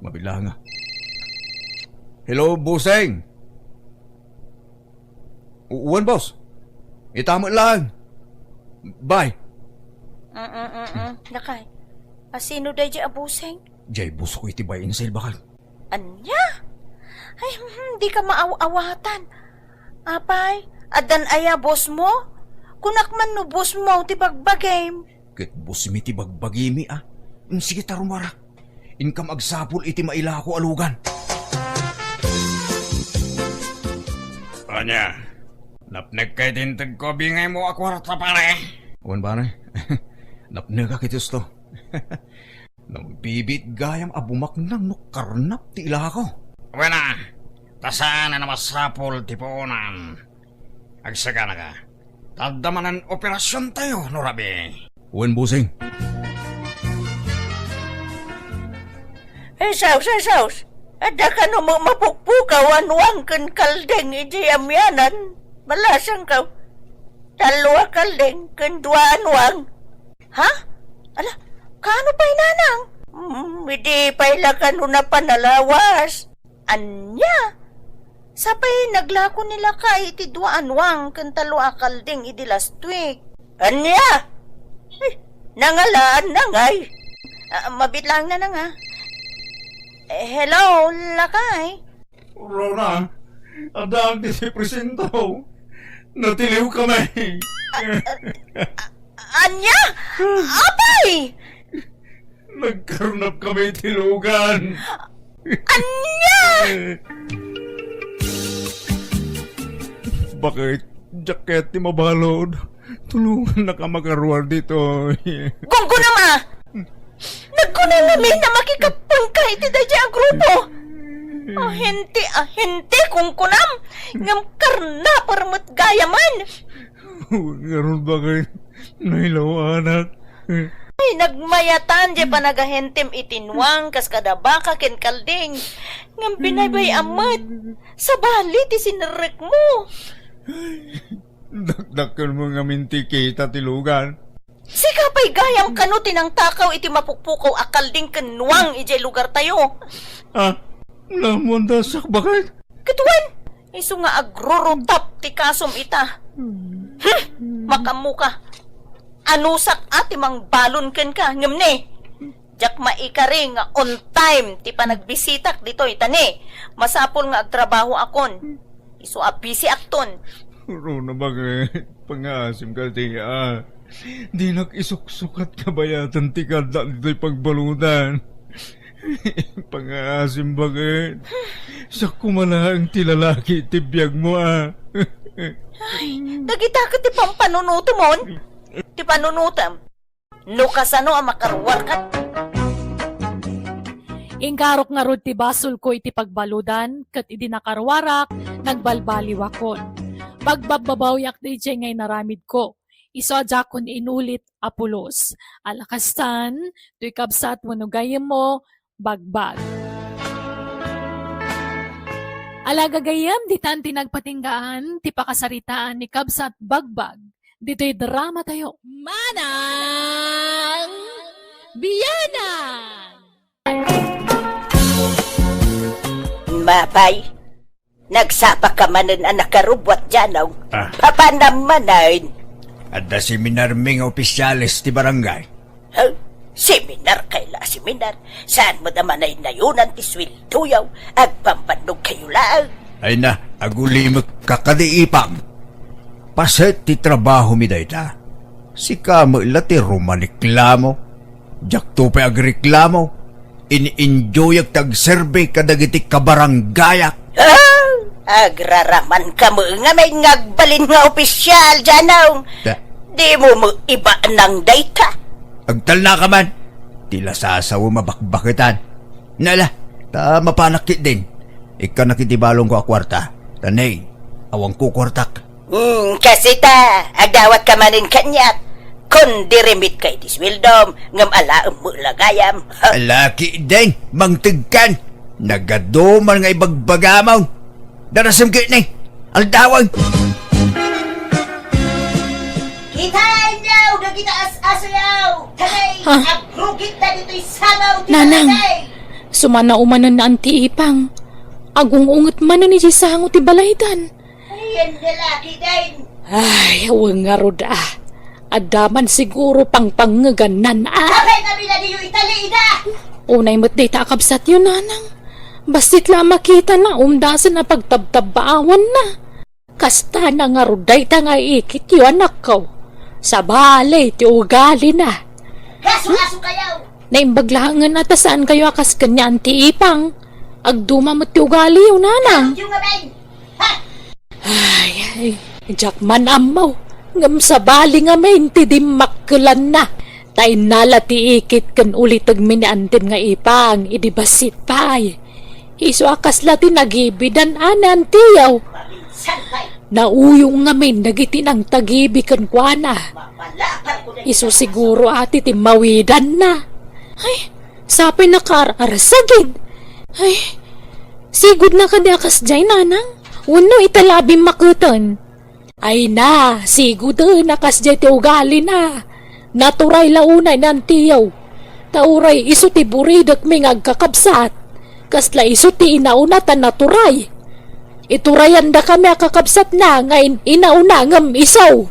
Mabila nga. Hello, Buseng! Uwan, boss. Itama lang. Bye. Lakay. Asino day di abuseng? Jay, buso ko itibayin sa ilbakal. Anya? Ay, hindi ka maaw-awatan. Apay, adan aya boss mo? Kunak man no boss mo, ti bagbagay. Ket bus mi ti bagbagimi Sige tarumara. Inkam agsapul iti maila ko alugan. Anya, napnag kay tintag ko bingay mo akwarta pare. Wan pare, napnag ka kitos to. Nang bibit gayam abumak nang nukarnap ti ila ko. Wala, tasaan na masapol tipunan. Agsaka na ka. Tadamanan operasyon tayo, Norabi. Wan busing. Saus. Ada ka no mapukpukaw anwang kan kaldeng iti amyanan. Malasang ka. Dalawa kaldeng kan dua anwang. Ha? Ala, kano pa'y nanang? Hindi pa'y lakano na panalawas. Anya? Sapay naglako nila ka iti dua anwang kan talwa kaldeng iti last week. Anya? Nangalaan nangay. Mabitlang na nga. Hello, lakay. Rona, adang ti si presento. Natiliw kami. Anya? Apay! Nagkarnap kami tilugan. Anya! Bakit? Jacket ti mabalod. Tulungan na ka magaruar dito. Gunggo ma! Nagkunay namin na makikapang ka iti dadya ang grupo. Hindi kung kunam. Ngam karna parmat gayaman. Ngayon bakit? Nailaw anak. Ay, nagmayatan di pa nagahentem itinwang kas kadabaka ken kalding. Ngam binaybay amat. Sa bali ti sinarek mo. Dakdakan mo nga minti kita tilugan. Sika pa'y gayam kano tinang takaw iti mapukpukaw akalding kenwang ijay lugar tayo. Namundasak bakit? Katuan, iso nga agrorotap ti kasom ita. Makamuka. Anusak ati mang balon ken ka, ngamne. Jak maikari nga on time ti panagbisitak dito itani. Masapol nga agtrabaho akon. Iso busy akton. Rona bakit? Pangasim ka tiya. Di nakisuksukat kabayatan ti kada dito'y pagbaludan. Pangasim bakit? Sa kumalaang ti lalaki ti biyag mo Ay, nagita ka ti pampanunutamon. Ti panunutam. No kasano ang makarwar ka. Ingkarok nga rod ti basol ko iti pagbaludan, kat idi nakarwarak, nagbalbaliwakon. Pagbababawyak di ngay naramid ko. Isadya kon inulit apulos. Alakastan, tuy kabsat wano gayem mo, bagbag. Alagagayam, di tan tinagpatinggaan, ti pakasaritaan ni kabsat bagbag. Dito'y drama tayo. Manang Biyana! Mapay, nagsapa ka manan anak karubwat dyan, papanamanan. Ada seminar ming opisyalis ti barangay. Huh? Seminar kaila seminar. Saan mo naman ay nayunan ti swilduyaw at pampanog kayo lang? Ay na, agulimot kakadiipam. Paset ti trabaho mi dayta. Si kamo ila ti rumaniklamo. Jakto pa agreklamo. Ini-enjoy ag tag-survey kadagiti kabaranggayak. Agraraman ka mo nga may ngagbalin nga opisyal dyan, Di mo iba ng data. Agtal na ka man. Tila sasawa mabakbakitan. Nala, ta mapanakit din. Ika nakitibalong ko akwarta. Tanay, awang ko kwartak. Kasi agdawat ka manin kanyat. Kung dirimit kay tiswildom, ngam alaam mo lagayam. Alaki din, mangtigkan. Nagaduman nga ibagbagamaw. Darasam kit ni, aldawang. Kitay niyaw, nagita as-asayaw. Tanay, agrugit na dito'y samaw. Nanang, sumana umanan na ang tiipang. Agung-ungot man na ni Jisango ti balaydan. Ayan lalaki din. Ay, awang nga roda. Adaman siguro pang pangaganan Sabay na binadiyo itali ida. Unay mo't day takabsat yun, nanang. Basit lang makita na umdasan na pagtabtabaawan na. Kasta na nga ruday ta nga ikit yu anak ko. Sa balay, ti ugali na. Kaso kayaw! Naimbaglangan ata saan kayo akas kanyan ti ipang. Agduma mo't ti ugali yun, nanang. Yung nga ben! Ha? Ay, Jackman amaw. Ngam sa bali nga main ti di makkulan na. Tay nala ti ikit kan ulit agminiantin nga ipang. Idi basit pay. Iso akas lati nagibidan anan tiyaw. San kay? Nauyong nga min dagiti nang tagibi kan kuana. Mapalapan ko na Iso siguro ati ti mawidan na. Ay, sapay na kararasagid. Ay, sigud na kadi akas jay nanang. Uno italabing makutan. Ay na, sigud nakas jay ti ugali na. Naturay launay nan tiyaw. Tauray iso ti buridak may ngagkakabsat. Kasla iso ti inauna tan naturay. Iturayan da kami kakabsat na ngayon inauna ngam isaw.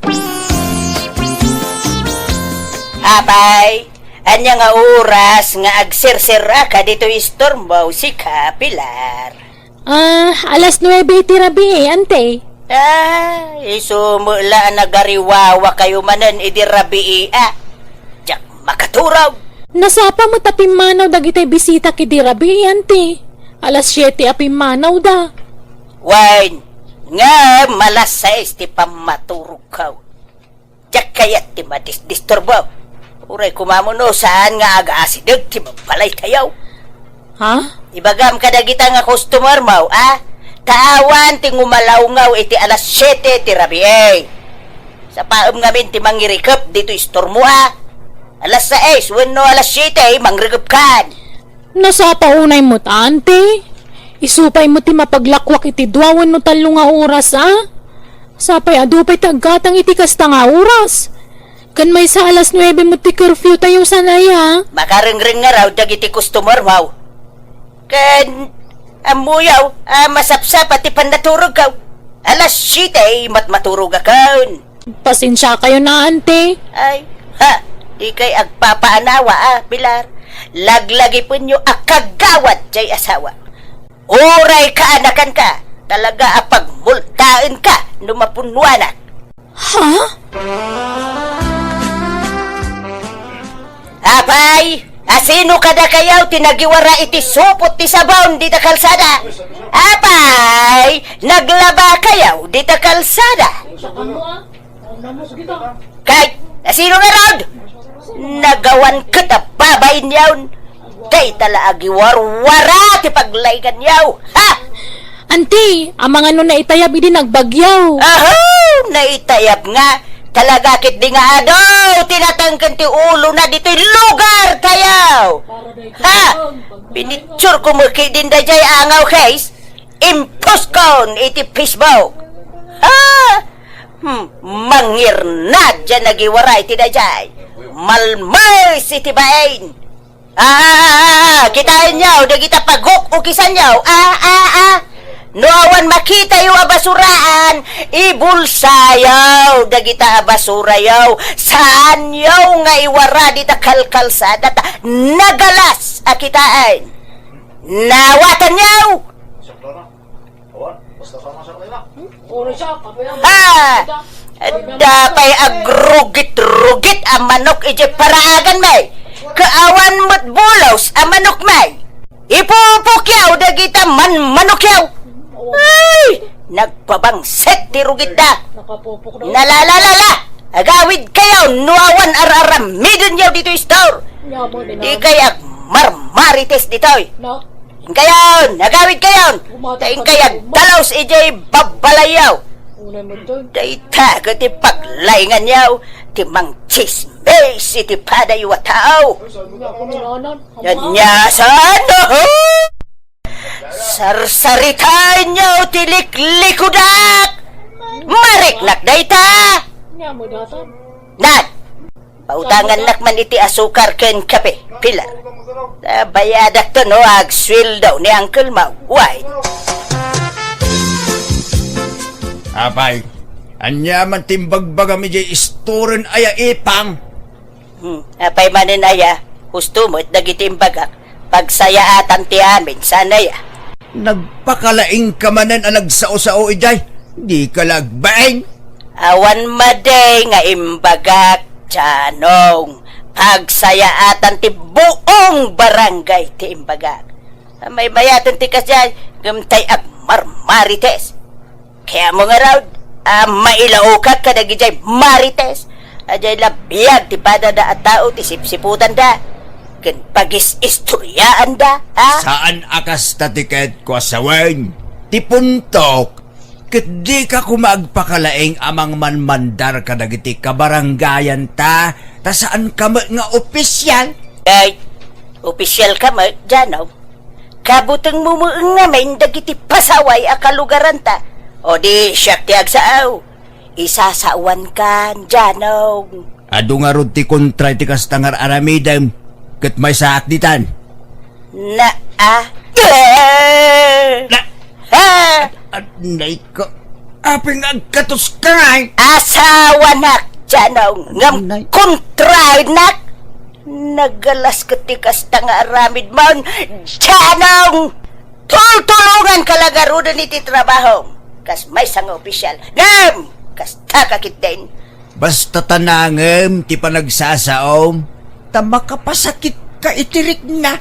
Apay, anya nga oras nga agsirsira ka dito istormo si Kapilar. Alas 9 tirabi ante. Isumula nagariwawa kayo manan idirabi Diyak makaturaw. Nasapa mo tapimanaw dagitay bisita kidirabi ante. Alas 7 apimanaw da. Wine, nga malas 6 ti pamaturog ka. Diyak kayat ti madisturbo. Uray kumamuno saan nga aga-asidag ti mapalay tayaw. Ha? Ibagam ka dagita nga customer mo, Taawan ti ngumalaw-ngaw iti alas 7 ti rabi Sa paom ngamin ti mangirikap dito istor mo, Alas 6, wenno alas 7, mangrikap kan. Nasapa unay mo ta ante. Isupay mo ti mapaglakwak iti duawan no talo nga oras Sapay adupay taggatang iti kasta nga oras. Kan may sa alas 9 mo ti curfew tayo sanaya. Makaringring nga raw dagiti customer mo. Kan amuyaw, masapsap at ipandaturog ka. Alas 7, matmaturog akon. Pasensya kayo na ante. Ay, di kay agpapaanawa, Pilar. Laglagi po nyo akagawad jay asawa. Oray ka anakan ka. Talaga apagmultaan ka numapunwanak. Ha? Apay, asino kada kayaw tinagiwara iti supot ti sabaw di ta kalsada? Apay, naglaba kayaw di ta kalsada? Kay, asino na rod? Nagawan kita babayin yawn. Kay tala agiwarwara ti paglaygan yaw. Ha? Ante, ang mga no na itayab idi nagbagyaw. Aho, naitayab nga. Talaga kit di nga adaw, tinatangkan ti ulo na dito'y lugar kayaw. Ha? Pinitsur ko mo din da jay angaw case. Impos kon iti Facebook. Ha? Mangir na dyan nagiwaray ti da jay. Malmay si ti bain. Kitain yaw, da kita pagok ukisan yaw. No awan makita yung abasuraan, ibulsayaw, dagita abasurayaw, saan yaw nga iwara dita kalkalsada, nagalas akitaan. Nawatan yaw! Dapay agrugit-rugit ang manok ije paraagan may, kaawan mo't bulaws ang manok may, ipupukyaw dagita manokyaw. Ay! Nagpabangset ti rugit da. Nalalala! Agawid kayo! Nuawan araramidin yaw dito store. Di kaya marmarites ditoy. Kayon! Agawid kayon! Taing kaya dalaws ijay babalayaw. Dayta ka ti paglayngan yaw. Ti mang chismes iti padayo a tao. Yanyasan! Sarsaritain nyo tilik-likudak! Mariknak dayta! Nad! Pautangan nakman iti asukar ken kape, Pilar. Bayadak to no, agswil daw ni Uncle Mau. Why? Apay, anyaman timbagbaga mi jay istoren aya ipang. Apay manin aya, husto mo't dagitimbagak. pagsayaatan ti amin sanay Nagpakalaing kamanan ang nagsao-sao ijay. Di ka lagbaing. awan maday nga imbagak Janong pagsayaatan ti buong barangay ti imbagak. May mayatan ti kasyan gamtay ag marmarites. Kaya mo nga raw mailaukat ka nagijay marites. Ajay labiyag ti padada at tao ti sipsiputan da. Ken pagis istoryaan da, ha? Saan akas ta tiket ko asawen? Ti puntok. Ket di ka kumagpakalaing amang manmandar ka dagiti kabaranggayan ta. Ta saan ka nga opisyal? Ay, opisyal ka mo, Jano. Kabutang mumuang namin dagiti pasaway a kalugaran ta. O di siyak ti agsaaw. Isasawan kan, Jano. Ado nga rod ti kontra ti kastangar aramidem. Ket may saak ditan. Na, Na, ha? Anay ko. Aping agkatos ka nga eh. Asawa nak, Jano. Ngam Nay. kontra nak. Nagalas katikas tanga aramid mon, Jano. Tultulungan ka lagarudan iti trabaho. Kas may sang opisyal. Ngam! Kas takakit din. Basta tanangem ti panagsasaom. Tama ka pasakit ka itirik na.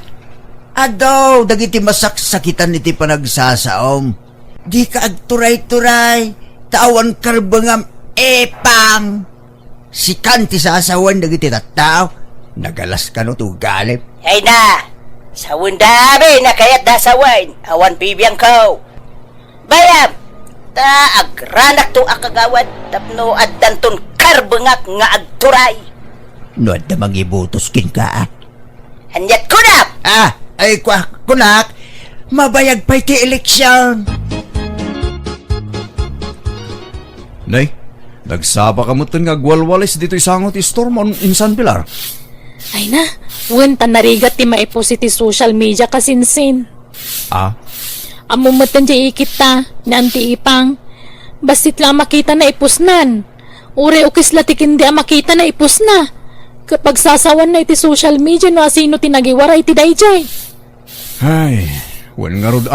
Adaw, dagiti masaksakitan iti panagsasaom. Di ka agturay-turay. Tawan karbangam epang. Si kanti sasawan dagiti tattao. Nagalas ka no to galip. Ay na! Sa wundami na kayat dasawain. Awan bibiyang ko. Bayam! Ta agranak to akagawad. Tapno at danton karbangak nga agturay. No, at damang ibutos kin ka ah. Hanyat ko na! Ay kunak. Mabayag pa iti eleksyon. Nay, nagsaba ka mo nga agwalwalis dito isangot istorm on insan Pilar. Ay na, wen ta narigat ti maiposi ti social media kasinsin. Amumatan di ikita, nanti ipang. Basit lang makita na ipusnan. Ure ukisla ti kindi makita na ipusna. Kapag sasawan na iti social media no asino tinagiwara iti dayjay. Ay, wan nga rod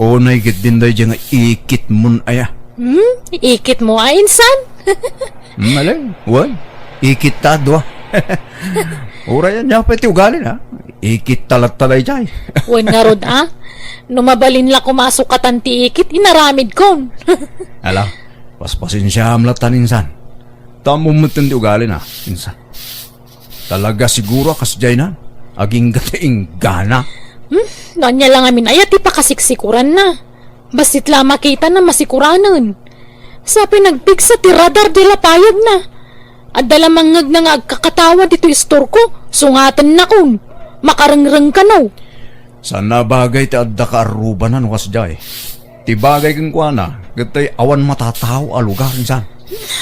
O naigit din dayjay nga ikit mun aya. Ikit mo insan? Malay, wan. Ikit ta dwa. Ura yan niya pa iti ugali na. Ikit talat ta dayjay. Wen nga rod Numabalin la kumasukatan ti ikit inaramid kon. Ala, paspasin siya amlatan insan. Tamumutin ti ugali na, insan. Talaga siguro kasjay na. Aging gataing gana. Nanya lang amin ayat ti pakasiksikuran na. Basit la makita na masikuranan. Sa pinagpigsa ti radar di lapayag na. At dalamangag na nga agkakatawa dito istor ko. Sungatan na kun. Makarangrang ka no. Sana bagay ti adda ka arubanan kasjay. Ti bagay kang kuana. Gatay awan matataw a lugar insan.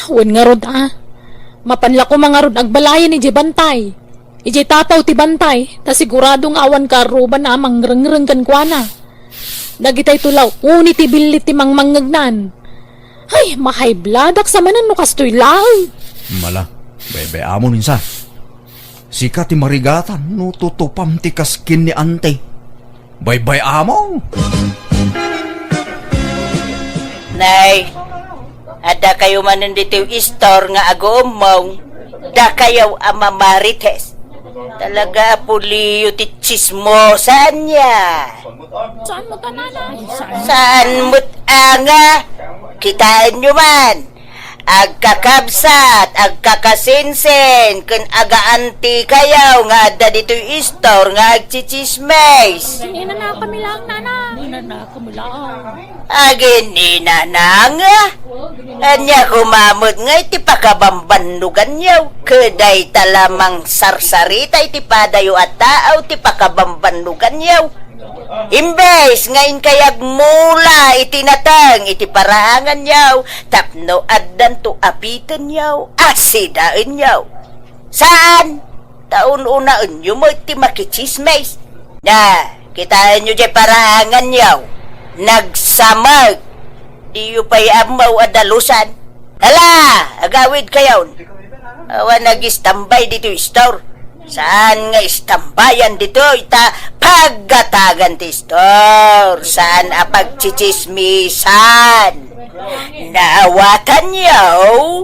Wen nga rod Mapanla ko mga rod agbalayan ni Bantay. Ije tapaw ti Bantay. Ta siguradong awan ka aruban na mangrangrang kan kuana. Dagitay tulaw. Uni ti bilit ti mangmangagnan. Ay, mahay bladak sa manan no kastoy lang. Mala, bebe amon insan. Sika ti marigatan no tutupam ti kaskin ni ante. Bye-bye amo. Nay, ada kayo manin dito istor nga agumong. Da kayo amamarites. Talaga puliyo ti chismosan niya. Saan mo tananay? Saan mo't anga? Kitaan nyo man. Agkakabsat, agkakasinsin, kun agaanti kayaw nga adda dito istor nga agchichismes. Ina na kami lang, nana. Ina na kami lang. Agin ninanang. Anya kumamot nga iti pakabambandugan yaw. Keday talamang sarsarita iti padayo at tao ti pakabambandugan yaw. Imbes ngayon kayag mula itinatang iti paraangan yaw. Tapno addan to apitan yaw. Asidaan yaw. Saan? Taon unaan nyo mo iti makichismes. Na, kitaan nyo di paraangan yaw. Nagsamag. Di yu pa'y amaw adalusan. Hala, agawid kayaw. Awa nagistambay dito store. Saan nga istambayan dito ita pagatagan ti store? Saan apagchichismisan? Naawatan yaw?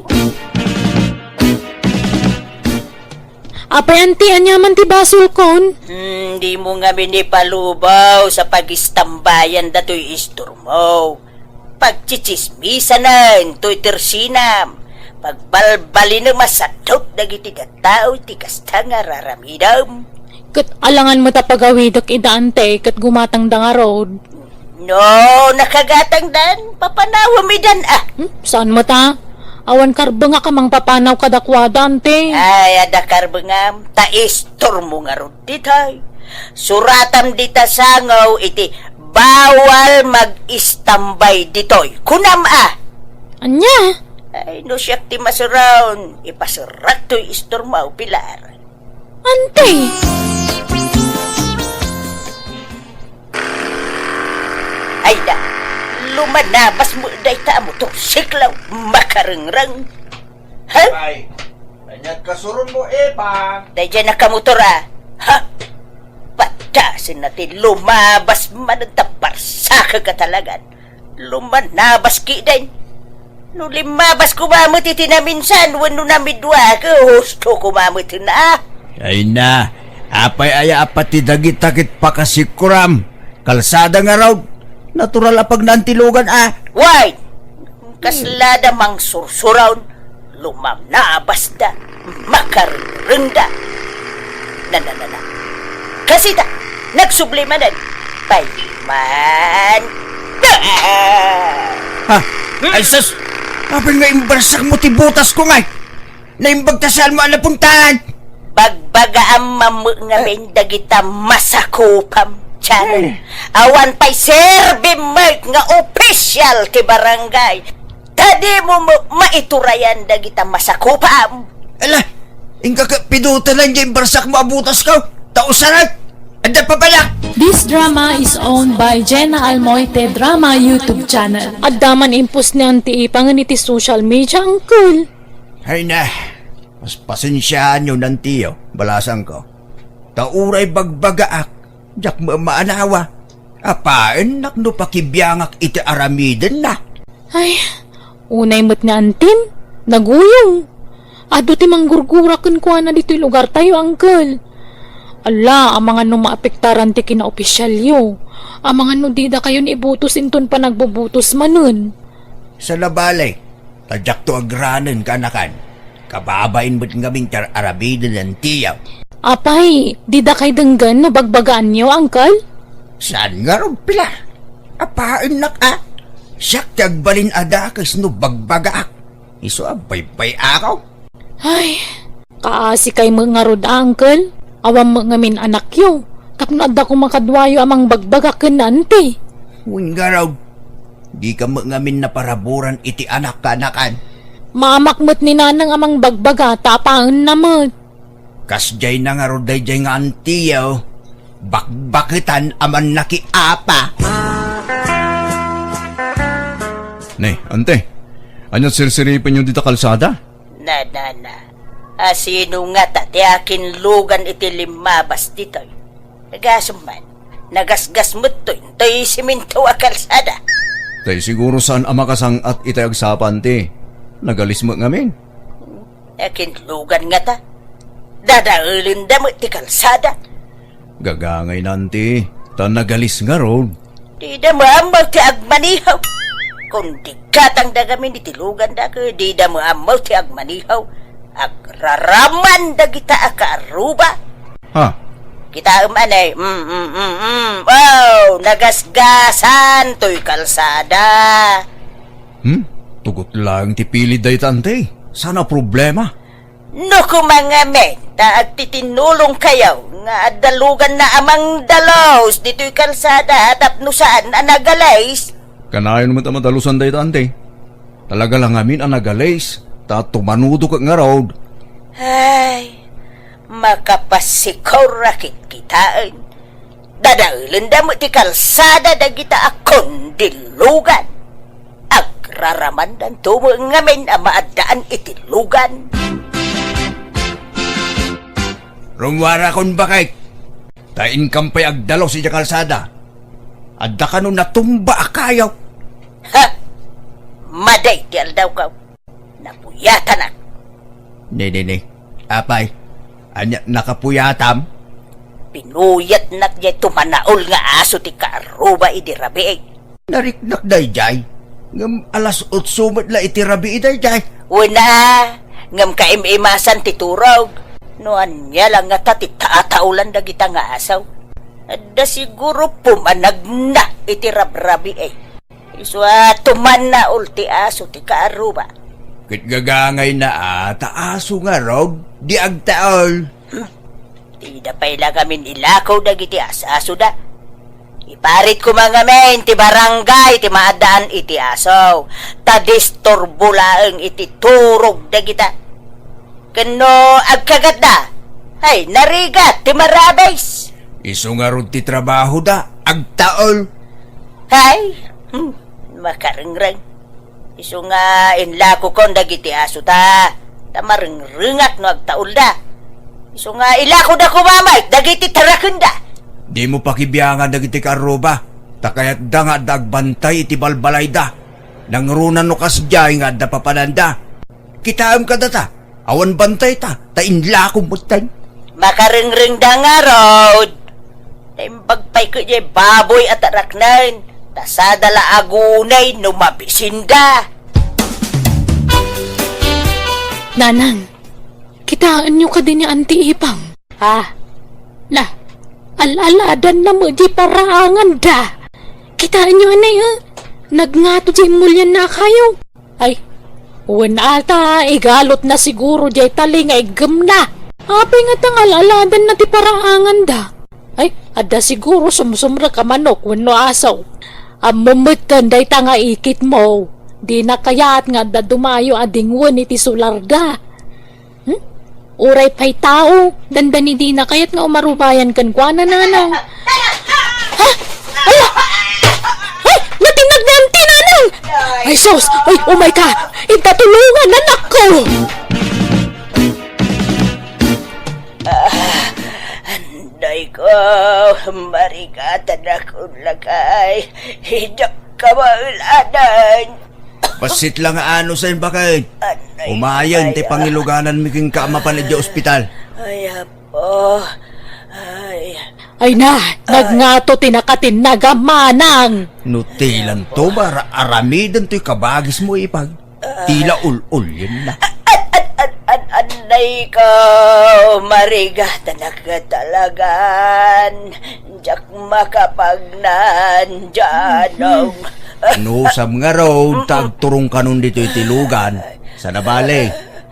Apay anti anyaman ti basol kon. Di mo nga minipalubaw sa pagistambayan dato'y istor mo. Pagchichismisan na, to'y tersinam. Pagbalbali na masadot dagiti tao ti kasta nga raramidam. Kat alangan mo tapagawidok idante kat gumatang da nga road. No, nakagatang dan, papanawa mi dan Saan mo ta? Awan karba nga kamang papanaw kadakwada ante. Ay, adakar bengam, taistor mo nga ron ditay. Suratam dita sangaw iti bawal mag-istambay ditoy. Kunam Anya? Ay, no siyak ti masuraon. Ipasurat to'y istor mo pilar. Ante? Ay da, lumanabas mo day ta mo to siklaw makarengrang. Ha? Ay, kanyat kasuron mo pa. Day dyan nakamotor Ha? Patasin natin lumabas man ang taparsaka ka talagan. Lumanabas ki din. No limabas kumamot iti na minsan wano na midwa ka husto kumamot na. Ay na, apay aya apati dagit-takit pa kasi kuram. Kalsada nga raw, natural apag nantilugan Why? Kaslada mang sursurawn, lumamnabas da, makarengda. Na. Kasi da, nagsublima na, payman. Ha? Ay sus, apay nga imbarsak mo tibutas ko nga. Naimbagtasal mo ang napuntahan. Bagbaga ang mamangawin dagita masakupam. Tiyan, awan pa'y serbi mark nga opisyal ti barangay. Tadi mo maiturayan dagita masakupam. Ala, ingka ka piduta lang yung imbarsak mo abutas ko. Tausarat, anda pa pala. This drama is owned by Jenna Almoite Drama YouTube channel. At daman impos ni anti ipangan iti social media, uncle. Ay na, mas pasensyaan yun ng tiyo, balasan ko. Tauray bagbagaak, jak maanawa. Apain nakno pakibiyangak iti aramiden na. Ay, unay mo't ni antin, naguyong. Ado ti manggurgurakan ko na dito'y lugar tayo, uncle. Ala, ang mga no maapektaran ti kinaopisyalyo. Ang mga no dida kayo ni ibutos inton pa nagbubutos manun. Sa labalay, tadyak to agranan kanakan. Kababain mo't ngaming aramiden ng tiyaw. Apay, dida kay denggan na bagbagaan niyo, uncle? Saan nga ron pila? Apain nak Siyak tagbalin adakas no bagbagaak. Iso abay-bay akaw. Ay, kaasi kay mga rod, uncle. Awam mga min anak yo. Tapno adda ko makadwayo amang bagbagakan na ante. Huwag nga raw. Di ka ngamin na paraburan iti anak kanakan. Mamakmot ni nanang amang bagbaga, tapaan naman. Kasjay na nga raw dayjay nga antiyaw. Bakbakitan aman nakiapa. Ne, ante. Anyat sirsiripin yung dita kalsada? Na. Sino nga ti akin lugan iti limabas dito'y. Nagasuman, nagasgas mo to'y, to'y siminto a kalsada. Tay siguro saan amakasang at itayag sapan ti. Nagalis mo ngamin. Akin lugan nga ta. Dadaulin da mo ti kalsada. Gagangay nanti. Ta nagalis nga road. Di da mo amaw ti agmanihaw. Kung di katang da kami ni tilugan da ko, di da mo amaw ti agmanihaw. Agraraman da kita akaaruba. Ha? Kita umanay, wow, nagasgasan to'y kalsada. Tugot lang ti pilid day tante. Sana problema. No mga men, taag titinulong kayaw, nga dalugan na amang dalaws dito'y kalsada at apno saan anagalays. Kanayon mo tamadalusan day tante. Talaga lang amin anagalays. Ta tumanudo ka nga road. Ay, makapasikaw rakit kitaan. Dadaulan da mo ti kalsada da kita akon dilugan. Agraraman dan tumo ngamin ang maadaan iti lugan. Rumwara kon bakit? Tain kampay agdalaw si kalsada. Adda ka nun natumba akayaw. Ha! Maday ti aldaw ka. Napuyatan na. Ni. Apay, anya nakapuyatam? Pinuyat na jay tumanaol nga aso ti kaaruba idirabi eh. Nariknak dayjay. Ngam alas 8 sumat la itirabi dayjay. Una, ngam kaimimasan ti turog. Noan niya lang nga ti taataulan da kita nga asaw. Da siguro pumanag na iti rabrabi eh. Iswa tuman na ulti aso ti kaaruba. Kit gagangay na taaso nga rog, di agtaol. Tida pa'y lang kami ilakaw da giti asaso da. Iparit ko mga men, ti barangay, ti maadaan iti asaw. Ta disturbo laeng iti turog da kita. Kano agkagat da. Ay, narigat, ti marabes. Iso nga rog ti trabaho da, agtaol. Hay, makarengreng. Iso nga inlako kon dagiti aso ta. Tamarengrengat no agtaul da. Iso nga ilako da kumamay dagiti tarakon da. Di mo pakibiyangan dagiti karoba. Takayat da nga dagbantay iti balbalay da. Nangrunan no kasjay nga da papananda. Kitaam ka da ta. Awan bantay ta. Ta inlako mo tayo. Makarengreng da nga road. Taimbagpay ko jay baboy at araknan. Tasadala agunay no mabisinda. Nanang, kitaan nyo ka din ni Auntie Ipang. Ha? La, alaladan na mo di paraangan da. Kitaan nyo anay nagngato di mulyan na kayo. Ay, uwan ata, igalot na siguro di tali nga igam na. Apay nga tang alaladan na di paraangan da. Ay, ada siguro sumsumra ka manok wano asaw. Amumutan day tanga ikit mo. Di na kayaat nga da dumayo adingwan iti sularda. Uray pa'y tao. Dandani di na kaya't nga umarubayan kan kwa na nanang. Ha? Ala! Ay! Natinag na ang tinanang! Ay sos! Ay! Oh my God! Itatulungan anak ko! Anday ko, marikatan akong lagay. Hidak ka mauladan. Pasit lang ano sa bakit? Umayan ti pangiluganan miking kaamapan di ospital. Ay, apo. Ay. Ay na! Nagngato tinakatin nagamanang! Nutilan to bara aramidan to'y kabagis mo ipag. Tila ul-ul yun na. Anday ko, marigatan ka talagan. Diyak makapagnan dyanong. Nusam nga road, tagturong kanon dito itilugan. Sa nabali,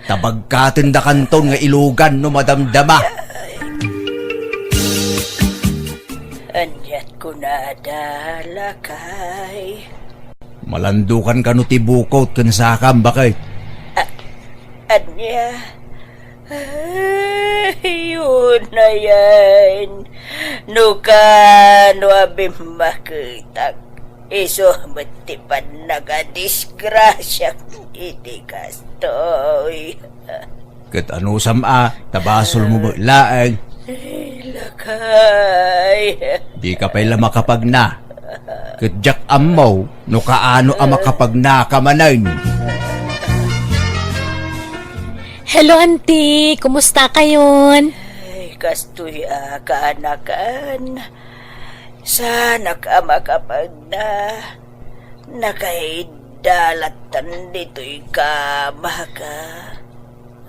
tabagkatin da kanton nga ilugan no madamdama. Anyat ko na dalakay. Malandukan ka no tibukot kan sakam bakit? Anya, yun na yan. No abim makitak. Iso matipan nagadisgrasya iti kastoy. Kat ano tabasol mo laeng. Lakay. Di ka pala makapag na. Kat jak amaw, no kaano makapag na kamanan. Hello, Auntie! Kumusta kayon? Ay, kastoy kaanakan. Sana ka makapag na nakaidalatan dito'y kamaka.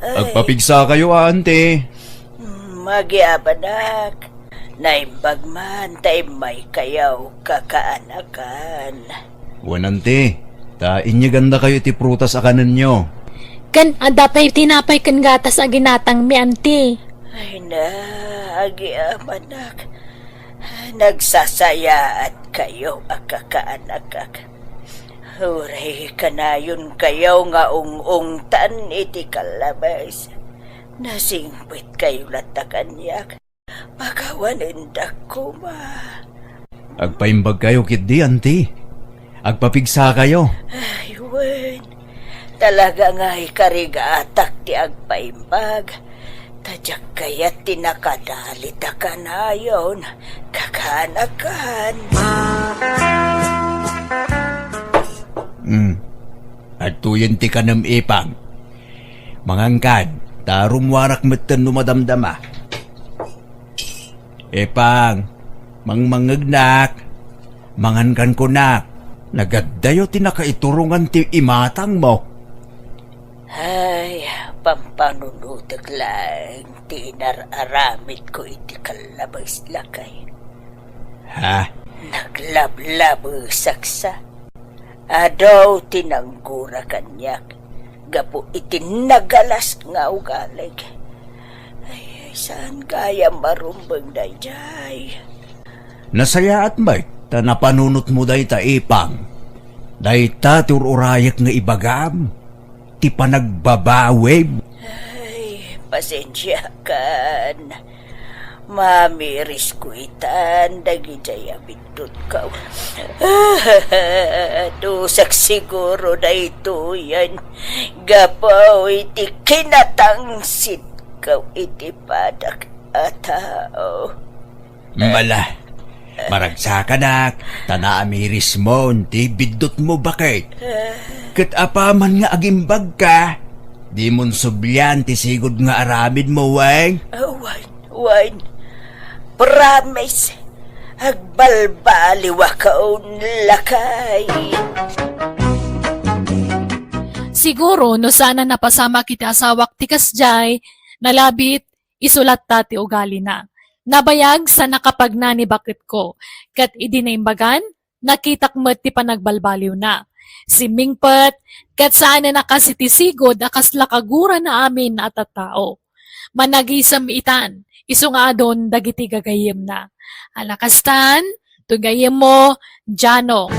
Agpapigsa kayo, ante. Magyabanak. Naimbag man tay may kayaw kakaanakan. Wanante, tain niya ganda kayo ti prutas akanan nyo. Kan, adapay tinapay kan gatas a ginatang mi, Auntie. Ay na, agyabanak. Nagsasayaan kayo akakaanakak. Huray kanayon kayo nga ung-ungtan iti kalabas. Nasingpit kayo latakanyak. Pagawanindak ko ma. Agpaimbag kayo kit di, ante. Agpapigsa kayo. Aywan, talaga nga'y karigatak ti agpaimbag. Tadyak kaya tinakadalita ka na yun. Kakanakan. At tuyan ti kanam ipang. Mangangkad, tarumwarak matan numadamdama. Ipang, mangmangagnak, mangankan ko nak. Nagaddayo tinakaiturungan ti imatang mo. Ay, pampanunutag lang. Tinararamid ko iti kalabas lakay. Ha? Naglablabo saksa. Adaw tinanggura kanyak. Gapo iti nagalas nga ugalig. Ay, saan kaya marumbang dayjay? Nasaya at may, napanunot mo day ta ipang. Day ta tururayak nga ibagam. Ti panagbabawib. Ay, pasensya kan. Mamiris ko itan, dagijay abindot ka. Dusak siguro na ito yan. Gapaw iti kinatangsit ka iti padak atao. Mala, maragsakan tanaamiris mo, ti bidot mo bakit? Kat apaman nga agimbag ka, di mon sublyan ti sigod nga aramid mo, weng. Wine. Promise. Agbalbaliwa kaon lakay. Siguro no sana napasama kita asawak ti kasjay, nalabit, isulat ta ti ugali na. Nabayag sa nakapagnani bakit ko, kat idinaimbagan, nakitak met ti panagbalbaliw na. Si Mingpet, kat saan na nakasitisigod akas lakagura na amin at tao. Managisam itan, iso nga doon dagiti gagayem na. Alakastan, tugayem mo, Jano.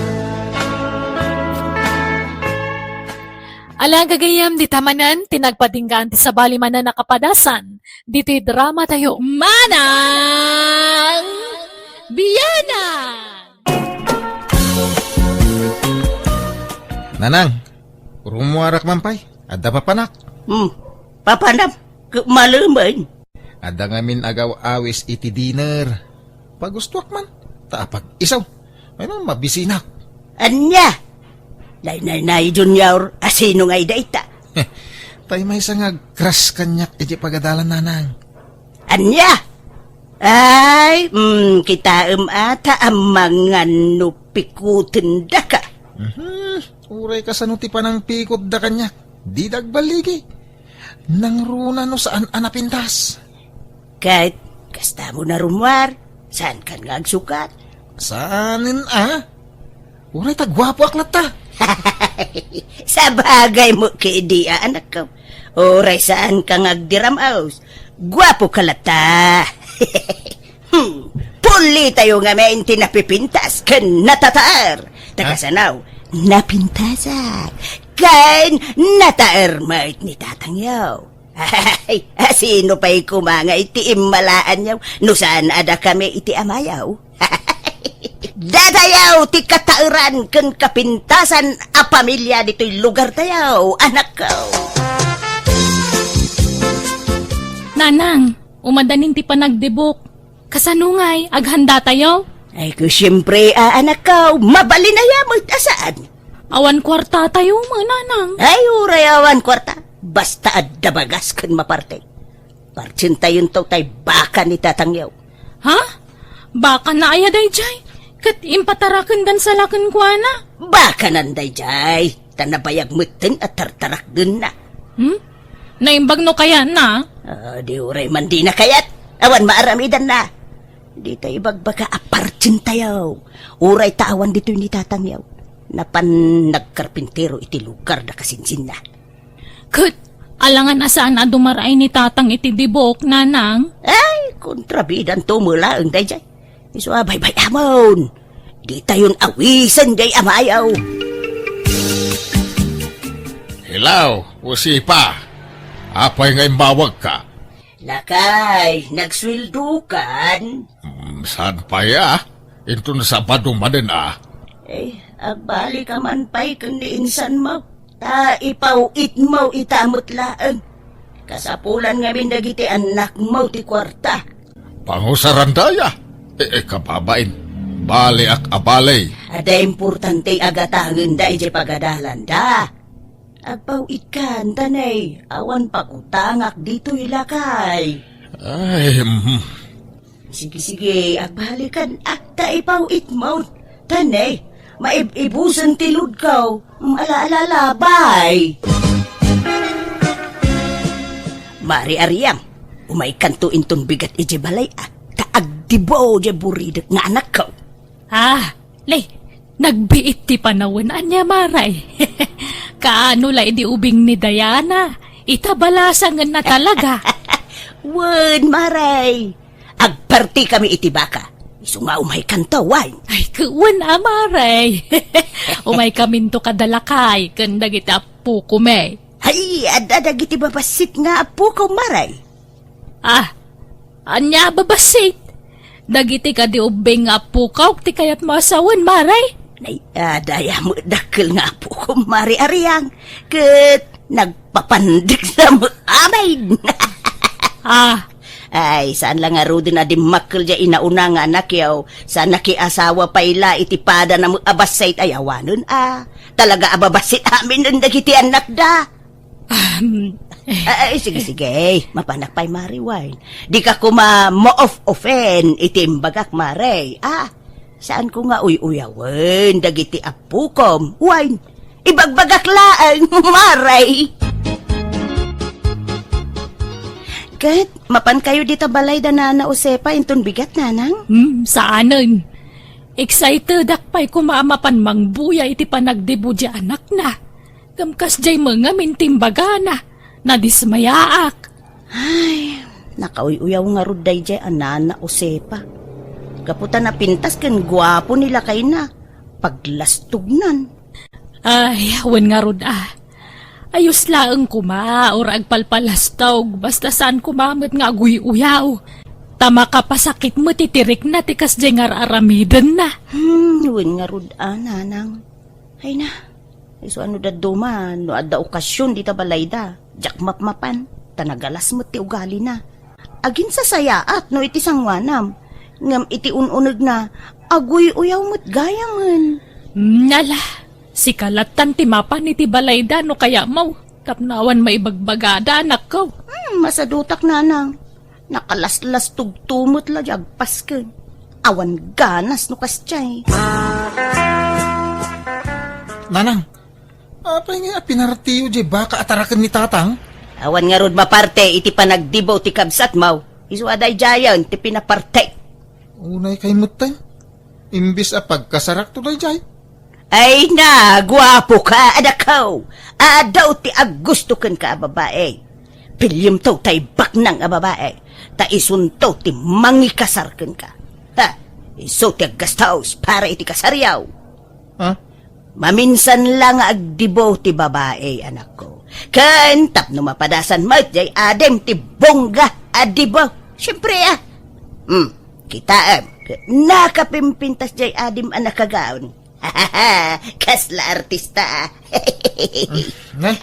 Ala gagayam di tamanan, tinagpatinggaan ti sabali man na nakapadasan. Diti drama tayo, Manang Biyana! Nanang, rumuarak mampay, adda papanak. Papanap, maluman. Adda ngamin agaw awis iti dinner. Pagustuak man, taapag isaw. May nang mabisinak. Anya? Nay junior, asino ngay dayta? Tay may sangag crush kanyak iti pagadalan nanang. Anya? Ay, kita ata amang nupikutin da ka. Uray ka sa nuti pa ng pikot da kanyak. Di dagbaligi. Nang runa no saan anapintas. Kahit kasta mo na rumwar, saan ka nga agsukat? Saanin Uray tagwapo aklat ta. Sa bagay mo kidi anak ko. Oray saan ka ngagdiramaos. Gwapo ka lata. Puli tayo nga may tinapipintas kan natataar. Takasanaw, napintasan. Kan nataar mait ni tatangyaw. Ay, sino pa'y kumanga iti imalaan yaw. No saan ada kami iti amayaw. Dadayaw ti katauran ken kapintasan a pamilya dito'y lugar tayaw, anak ko. Nanang, umadanin ti panagdibok. Kasanungay, aghanda tayo. Ay ko siyempre, anak ko, mabali na yamot asaan. Awan kwarta tayo, mga nanang. Ay, urayawan kwarta. Basta adabagas kan maparte. Partsinta yun to tay baka ni tatangyaw. Ha? Baka na ayaday jay. Kat impatarakan dan salakan ko na. Baka nanday jay. Tanabayag mutin at tartarak dun na. Naimbag no kaya na? Di uray man di na kayat. Awan maaramidan na. Di tayo bagbaka apartsin tayo. Uray tawan dito ni tatangyaw. Napan nagkarpintero iti lugar na kasinsin na. Kat, alangan asaan na dumaray ni tatang iti dibok, nanang? Ay, kontrabidan to mula ang day jay. Iso bay amon. Di tayon awisan jay amayaw. Hilaw, usipa. Apay nga imbawag ka. Lakay, nagswildukan. Saan pa ya? Ito na sa badumaden Agbali ka man pa'y kung niinsan mo. Ta ipawit mo itamot laang. Kasapulan ngamin dagiti anak mo ti kwarta. Pangusarandaya. Kababain. Bali ak abalay. Ada importante agatangan da iti pagadalan da. Agpaw ikan tanay, awan pakutangak dito ilakay. Ay, Sige, agbalikan akta ipaw itmaw. Tanay, maibusan tilud kaw, malaalalabay. Mari Ariang, umay kanto inton bigat iti balay taagdibo di buridak nga anak ko. Lay, nagbiit ti panawin anya maray. Kaano la di ubing ni Diana, itabalasangan na talaga. Wen, maray. Agparti kami iti baka. Isu nga umay kanto, wine. Ay, kuwan maray. Umay kaminto kadalakay, kanda kita po kume. Ay, adadag iti babasit nga apo ko, maray. Anya babasit. Dagiti ka di ubing nga pukaw, ti kayat masawan, maray. Nay, daya mo dakil nga apo ko, Mari Ariang. Kat nagpapandik sa mo amay. Ay, saan lang nga rudi na di makil dya inauna nga anak yaw. Saan nakiasawa pa ila itipada na mo abasait ayawanon Talaga ababasit amin nun dagiti anak da. Ay, sige. Mapanak pa'y Mari Wine. Di ka kuma mo-off-offen itimbagak Mari. Saan ko nga uyawan dagiti apukom. Wine, ibagbagak laang Maray. Kat, mapan kayo dita balay da na Usepa inton bigat nanang? Saanan? Excited akpay kumamapan mangbuya iti panagdibo di anak na. Gamkas jay mga mintimbagana, nadismayaak. Ay, nakauyaw nga ruday jay anana Usepa. Kaputan na pintas kan guwapo nila kay na. Paglastugnan. Ay, awan nga rod Ayos laang kuma, or agpalpalastog, basta saan kumamit nga aguy-uyaw. Tama ka pasakit mo, titirik na, tikas jay nga aramidan na. Huwin nga rod nanang. Ay na, iso ano da duman, no adda okasyon dita balay da. Jak mapmapan, tanagalas mo ti ugali na. Agin sa sayaat, no iti sangwanam. Ngam iti ununag na, aguy-uyaw mo't gayaman. Nala, si kalatan ti mapan iti balayda no kaya mau. Kapnawan maibagbagada anak ko. Masadutak nanang. Nakalaslas tugtumot la jagpas ka. Awan ganas no kasyay. Nanang, apay nga pinartiyo di baka atarakan ni tatang? Awan nga rod maparte iti panagdibo ti kabsat mau. Isu aday jayan ti pinaparte. Unay kay mutay. Imbis pagkasarak to day jay. Ay na, guwapo ka, adakaw. Adaw ti agustukan ka, babae. Pilyam to tay baknang babae. Ta isunto ti mangikasarkan ka. Iso ti aggastaos para iti kasaryaw. Maminsan lang agdibo ti babae, anak ko. Kan tapno mapadasan mo, jay adem ti bongga adibo. Siyempre kita nakapimpintas jay adim anak kagaon. Kasla artista. Ngay,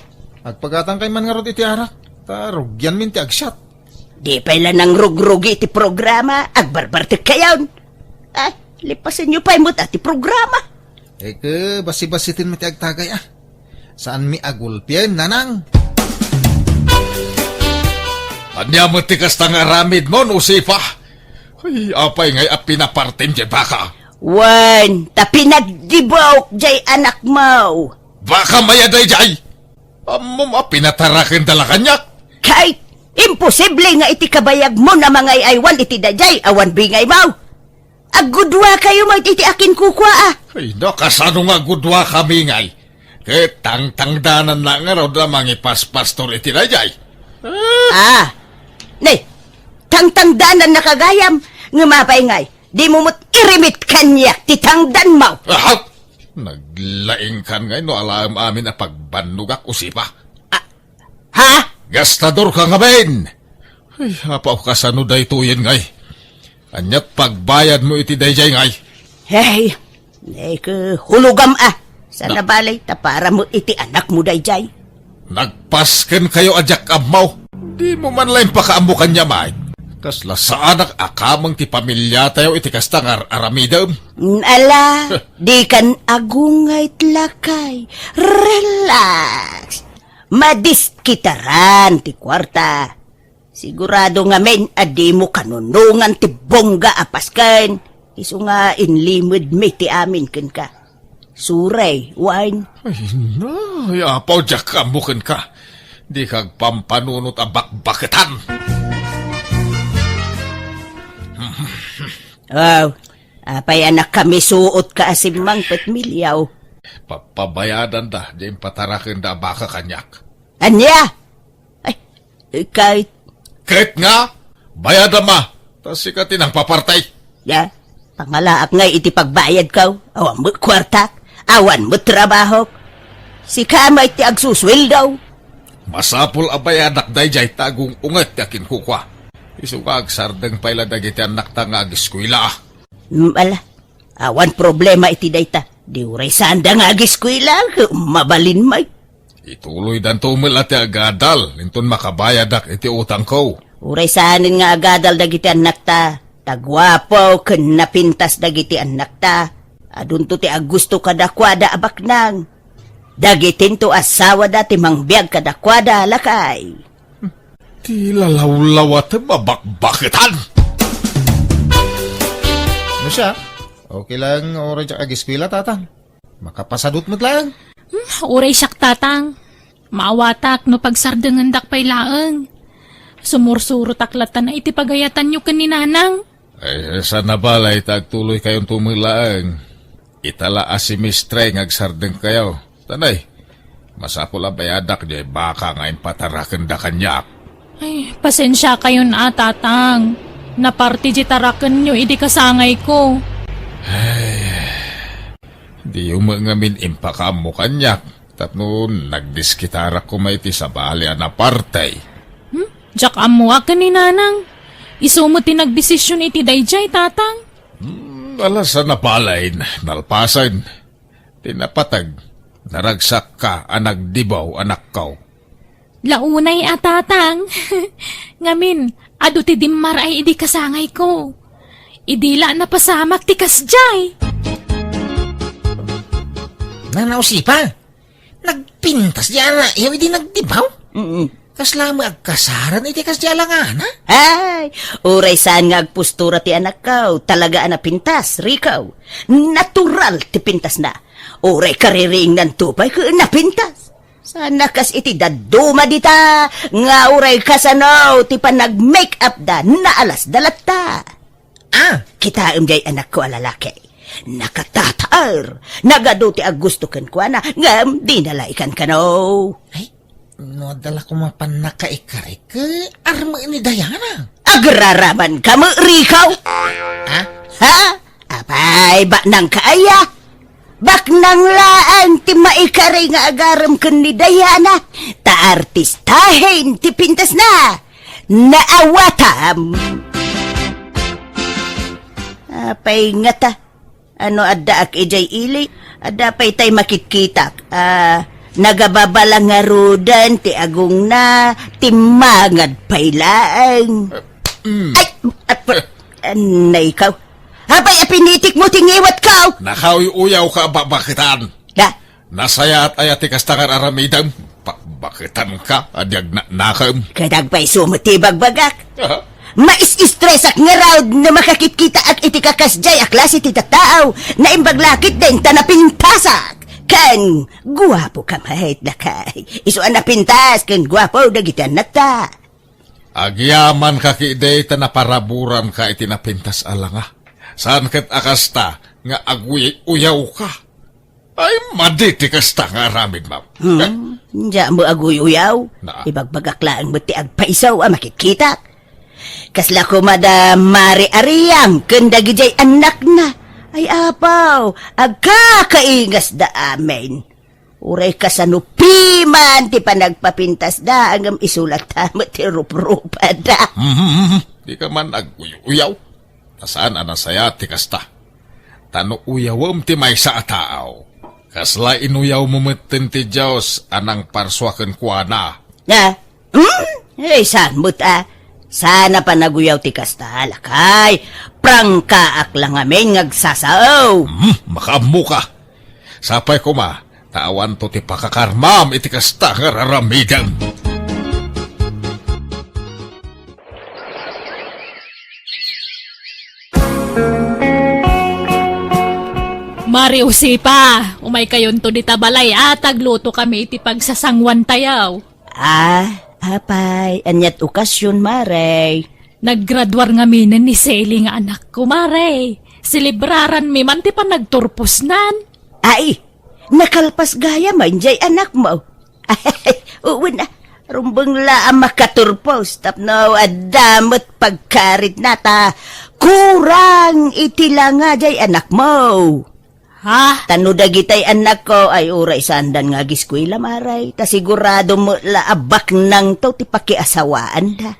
agpagatang kay man nga rod iti arak. Tarugyan min ti agsyat. Di pala nang rugrugi iti programa, agbarbartik kayaon. Lipasin nyo pa imot ati programa. Basi-basitin mo ti agtagay Saan mi agulpien, nanang? Anya mo ti kastang aramid mo, Usepa. Ay, apay ngay pinapartin di baka. Wan, ta pinagdibok jay anak mo. Baka mayaday jay. Amom pinatarakin dala kanyak. Kahit imposible nga iti kabayag mo na mga aywan iti dajay, awan bingay mo. Agudwa kayo mo iti akin kukwa Ay, nakasano nga gudwa kami ngay. Tang-tangdanan na nga raw na mangipas-pastor iti dajay. Nay, tangtangdanan na kagayam, ngumapay ngay, di mo mo't irimit kanyak, titangdan mo. Naglaing kan ngay no alam amin na pagbanugak Usepa. Gastador ka nga ben. Ay, apaw kasano day tuyin ngay. Anyat pagbayad mo iti dayjay ngay. Hey, hulugam sa nabalay, ta para mo iti anak mo dayjay. Nagpasken kayo ajak amaw. Di mo man lang pakaamukan niya, Mike. Kasla sa anak akamang ti pamilya tayo iti kasta nga aramidam. Ala, di kan agungay tlakay. Relax. Madiskitaran ti kwarta. Sigurado nga men, adi mo kanunungan ti bongga apaskan. Isu nga inlimod me ti amin ken ka. Suray, wine. Ay, na, yapaw diyak amukan ka. Di kag pampanunot a bakbaketan. Wow, apay anak kami suot ka asimang petmilyaw. Papabayadan da, di patarakin da baka kanyak. Anya? Ay, kahit, Kahit nga, bayadan ma. Tas sikatin ang papartay. ya, pangalaak ngay iti pagbayad kaw. Awan mo kwartak, awan mo trabaho. Si kamay ti agsuswil daw. Masapul abayadak dayjay tagong unget yakin kukwa. Isukag sardeng paila dagiti anak ta nga agiskwila. Ala, awan problema iti dayta. Di uray sanda nga agiskwila, mabalin may. Ituloy dan tumil ati agadal, nintun makabayadak iti utang ko. Uray sanin nga agadal dagiti anak ta. Tagwapo ken napintas dagiti anak ta. Adun to ti agusto kadakwada abaknang. Dagitin to asawa dati mangbiag kadakwada lakay. Ti lalaw-law at mabakbaketan. Ano siya? Okay lang, oras siya agiskwila, tatang. Makapasadot mo't lang. Uray siyak tatang. Maawatak no pagsardengan dakpay laeng. Sumursuro taklatan na iti pagayatan nyo kaninanang. Ay, sana balay tagtuloy kayong tumilaang. Itala asimistre ngagsardeng kayo. Tanay, masapul abayadak di baka ngayon patarakan da kanyak. Ay, pasensya kayo na tatang. Naparti jitarakan nyo idi kasangay ko. Di umangamin impakam mo kanyak. Tapno nagdiskitara ko may ti sa bali na partay. Diyak amuwa kaninanang. Isumo ti nagdesisyon iti dayjay tatang. Alas na balay, nalpasan. Tinapatag, naragsak ka, anak dibaw, anak kaw. Launay atatang. Ngamin, adu ti dimmar ay idi kasangay ko. Idila na pasamak ti kasjay. Nanausi pa. Nagpintas di ana, iyo hindi nagdibaw. Kasla mo agkasaran iti kas di alangana. Ay, uray saan nga agpustura ti anak kaw. Talaga pintas, rikaw. Natural ti pintas na. Uray kariring ng tupay ka napintas. Sana kas iti daduma dita. Nga uray kasano ti pa nag-make up da naalas dalata. Ah, Kita jay anak ko alalaki. Nakatatar. Nagado ti agusto ken ko na. Ngam, di nalaikan ka no. ay, no dala ko mapanakaikaray ka. Arma ni Diana. Agraraman ka mo, rikaw. Ha? Ha? Apay, ba nang kaaya? Bak nang laan ti maikaray nga agaram ken ni Diana. Ta artistahin ti pintas na. Naawatam. Apay nga ta. Ano adda ak ijay ili? Adda pay tay makitkitak. Nagababala nga rudan ti agong na timangad paylaang. Ay! Anay ikaw. Habay apinitik mo tingiwat ka. Nakaw-uyaw ka babakitan. Da, Nasaya at ayati kastangan aramidam. Bakitan ka, adyag nakam. kadag pa'y sumutibag bagak. Mais-istresak nga raw na makakitkita ak iti kakasjay aklas iti tataaw na imbaglakit din tanapintasak. Kan, guwapo ka mahit na kay. Isuan na pintas, kan guwapo dagitan na ta. Agyaman ka kiday ta naparaburan ka itinapintas alanga. Saan kat akasta nga aguy-uyaw ka? Ay, maditi kasta nga aramid, ma'am. Diya mo aguy-uyaw. Na. Ibagbagaklaan mo ti agpaisaw makikita. Kasla ko madam Mari Ariang kandagijay anak na. Ay apaw, agkakaingas da amin. Uray kasanupiman ti panagpapintas da hanggang isulat tamo ti rup-rupa da. Di ka man aguy-uyaw. Tasaan anasaya ti kasta. Tano uyawam ti may sa ataaw. Kasla inuyaw mo metin ti Diyos anang parswaken kuana. Na, Saan mo't sana pa naguyaw ti kasta, lakay. Prangkaak lang amin ngagsasaw. Makamu ka. Sapay ko ma, tawan to ti pakakarmam iti kasta nga raramidam. Mari usipa, umay kayon to di tabalay tagluto kami iti pagsasangwan tayaw. Apay, anyat okasyon, Maray. Naggraduar nga minin ni Sally nga anak ko, Mare. Silibraran mi man ti pa nagturpos nan. Ay, nakalpas gaya man jay anak mo. Ay, uwi na. Rumbang laang makaturpos. Tapno, adamot pagkarit nata. Kurang itila nga jay anak mo. Ha? Tano dagitay anak ko ay uray sandan nga giskwila, Maray. Ta sigurado mo laabak nang to ti pakiasawaan da.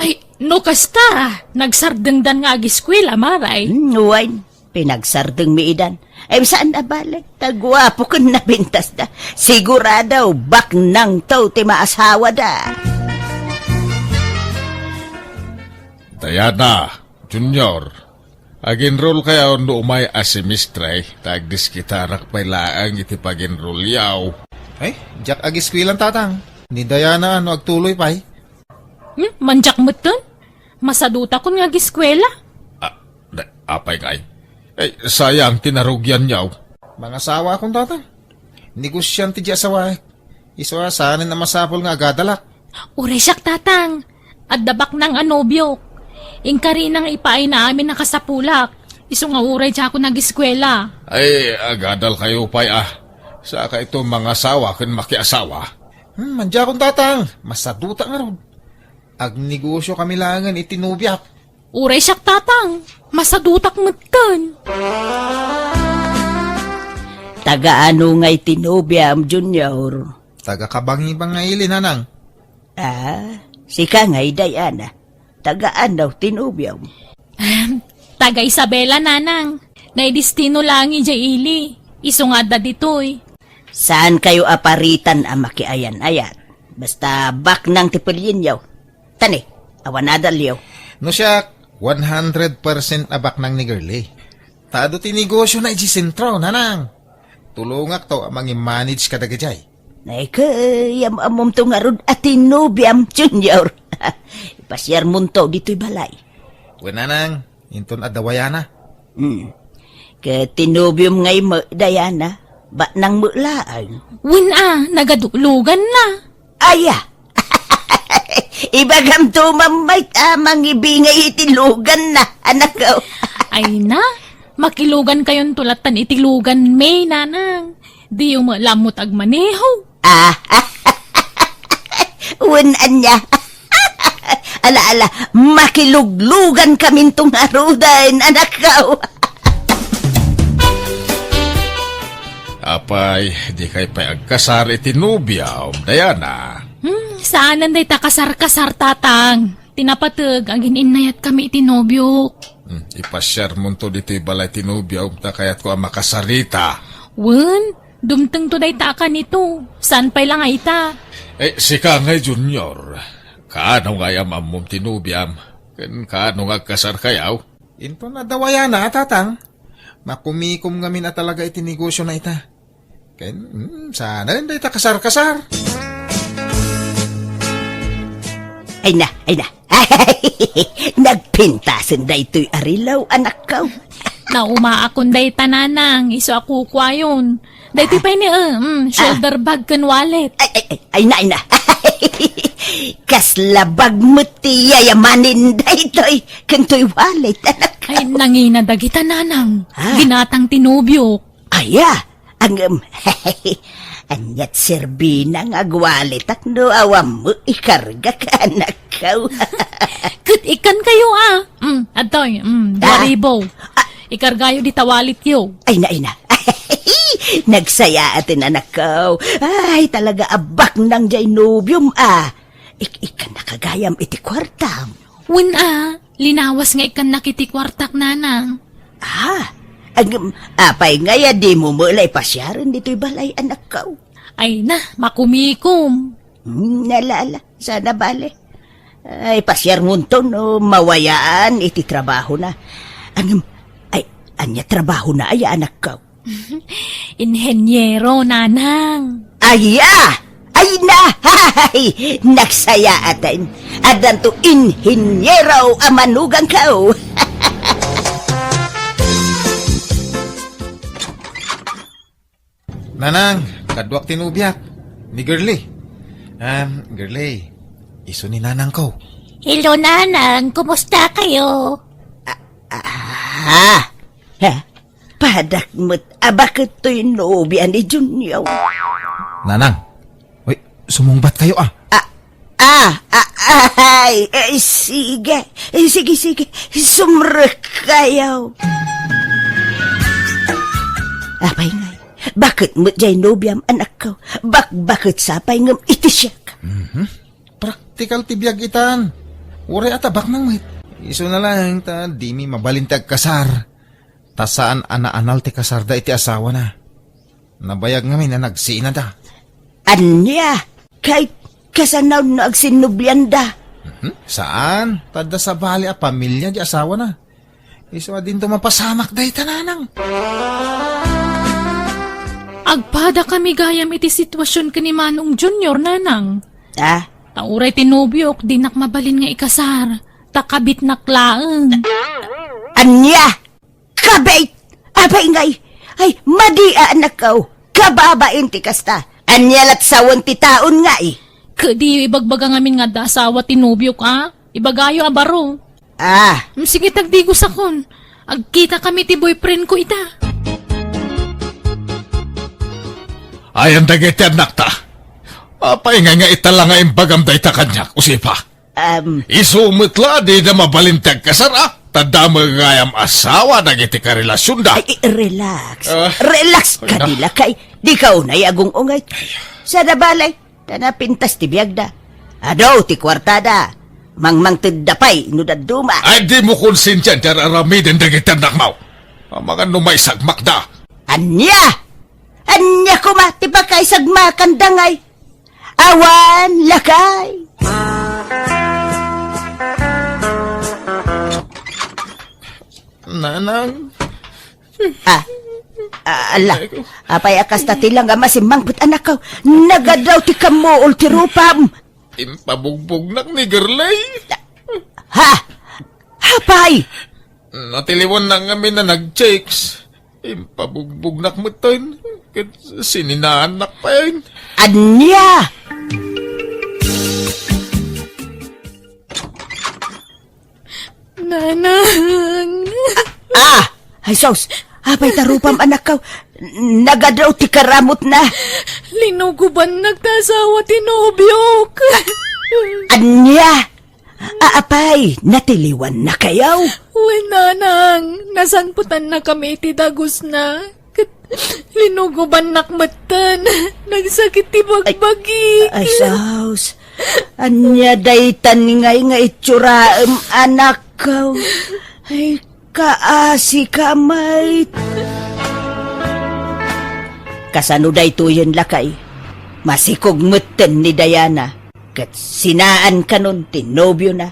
Ay, no kasta. Nagsardengdan nga agiskwila, Maray. Nuwain, pinagsardeng miidan. Ay, saan na balik? Tagwapo ko na bintas da. Sigurado, bak nang to ti maasawa da. Diana, Junior,ag-enroll kayo no umay asemestre, tagdis kita nakpailaang iti pag-enroll yaw. Ay, Jack agiskwilan tatang. Ni Diana ano agtuloy pay. Manjak mo ton? Masaduta ko nga agiskwela. Apay kay. Eh, sayang tinarugyan yaw. Mga asawa akong tatang. Negosyan ti di asawa. Iswa saanin na masapol nga agadalak. Ure siyak tatang. At dabak ng anobyo. Ingkari nang ipaay na amin na kasapulak. Iso nga uray siya ako nag-eskwela. Ay, agadal kayo pay Saka ito mga asawa kun makiasawa. Mandya akong tatang. Masaduta nga ron. Ag negosyo kami langan itinubyak. Uray siyak tatang. Masadutak mutan. Taga-ano nga'y tinubiam, Junior? Taga-kabangi-bang nga ilin, hanang. Sika nga'y Diana. Tagaan daw tinubiam. Taga Isabela nanang. Naidistino lang ili. Iso nga da ditoy. Saan kayo aparitan ang makiayan-ayat? Basta bak ng tipilyin yaw. Tani, awan nadal yaw. No siya, 100% abak ng ni girly. Tado ti negosyo na ijisentro, nanang. Tulungak to amang i-manage kadagajay. Nay kayam amom to nga rod at tinubiam, Junior. Ipasyar munto dito'y balay. Nanang, inton adawayana. Tinubiam nga'y mo, Diana. Ba nang mulaan? Nagadulugan na. Aya! Ibagam tumamay amang ibingay itilugan na, anak ko. Ay na, makilugan kayon tulatan itilugan may nanang. Di yung malamot agmaneho. Unan niya. Ala, makiluglugan kami itong harudan, anak ko. Apay, di kay pay agkasar itinubyaw, Diana. Saanan day takasar-kasar tatang. Tinapatag, ang ininayat kami itinobyo. Ipasyar mo to dito'y balay tinubyaw, ta kayat ko ang makasarita. Dumteng to day taka nito. Saan pa'y lang ay ta? Eh, sika ngay, Junior. Kaano nga yam amom tinubyam? Kaano nga kasar kayaw? Inton adawayana, tatang. Makumikom kami na talaga itinegosyo na ita. Sana rin dahi ta kasar-kasar. Ay na. Nagpintasan da ito'y arilaw, anak ko. Naumaakon day tananang. Iso ako kwayon. Day tipay ni shoulder bag kan wallet. Ay na. Kaslabag mo ti yayamanin da ito'y kanto'y wallet, anak ko. Ay, nanginadagi tananang. Ginatang tinubyo. Anyat serbina nga agwalit at no awam mo ikarga ka, anak ko. Kat ikan kayo Atoy, 2,000. Ikargayo di tawalit yo. Ay na. Nagsaya atin, anak ko. Ay, talaga abak ng jaynubium, Ikan nakagayam iti kwartam. Linawas nga ikan nakitikwartak nanang. Apay ngaya di mo mulay pasyaran dito'y balay, anak ko. Ay na, makumikom. Nalala, sana bale. Ay, pasyar ngunto no, mawayaan iti trabaho na. Anya trabaho na ay anak ko. Inhenyero, nanang. Ay na! Hay! Nagsaya atin. Adan to inhinyero amanugang kao. Nanang, kadwak tinubyak. Ni Girly. Girly, iso ni nanang ko. Hello, nanang. Kumusta kayo? Ha? Padakmut, bakit to'y noobyan ni Junior? Nanang, uy, sumungbat kayo ah. Sige. Sige. Sumrek kayo. Apay ngay, bakit mo dyan nobyam anak ko? Bakit sapay ngam iti siya ka? Praktikal tibiyag itan. Uray atabak nang wait. Iso na lang, di mi mabalintag kasar. Tasaan ana-anal ti kasar da iti asawa na. Nabayag ngamin na nagsina da. Anya, kahit kasanaw na agsinubyan da. Saan? Tada sa bali a pamilya di asawa na. Iso din to mapasamak da itananang. Agpada kami gayam iti sitwasyon ka ni Manong Junior, nanang. Tauray tinubyok, di nak mabalin nga ikasar. Takabit naklaang. Anya, kabait! Apay ngay, ay madia anak ko. Kababain ti kasta. Anya lat sawan ti taon nga eh. Kadi ibagbaga ngamin nga da asawa tinubyok, Ibagayo abaro. Sige tagdigos akon. Agkita kami ti boyfriend ko ita. Ayan dagiti anak ta. Apay nga itala nga imbagam da ita kanyak, usipa. Isumutla di na mabalintag kasara. Tadama ngayam asawa dagiti karelasyon da. Relax. Relax ka nila kay. Di ka unay agong ungay. Sa dabalay, tanapintas ti biyagda. Adaw ti kwartada. Mangmang tiddapay, nudaduma. Ay di mo konsensya dyan aramidin dagiti anak mo. Mga numay sagmak da. Anya kuma, ti ba kay sagmakan dangay? Awan, lakay. Nanang, Ala, apay akas ta tilang nga masimangbut anak ko. Nagadaw ti kamo ti rupam. Impabugbog nak ni Girlay. Hapay! Natiliwon na kami na nag-checks. Impabugbog nak mo tayo. Sininaanak pa yun. Anya! Nanang. Ay sos, apay tarupam anak ko. Nagadaw ti karamot na. Linuguban nagtasawa tinubyok. Anya! Apay, natiliwan na kayaw. Uy, nanang. Nasanputan na kami iti dagos na. Linuguban nakmatan. Nagsakit ti bagbagi. Ay sos, anya daytan ngay nga itsuraem anak ko. Ay, kaasi kamay. Kasano daytoyen lakay. Masikog meten ni Diana. Kat sinaan kanon tinobyo na.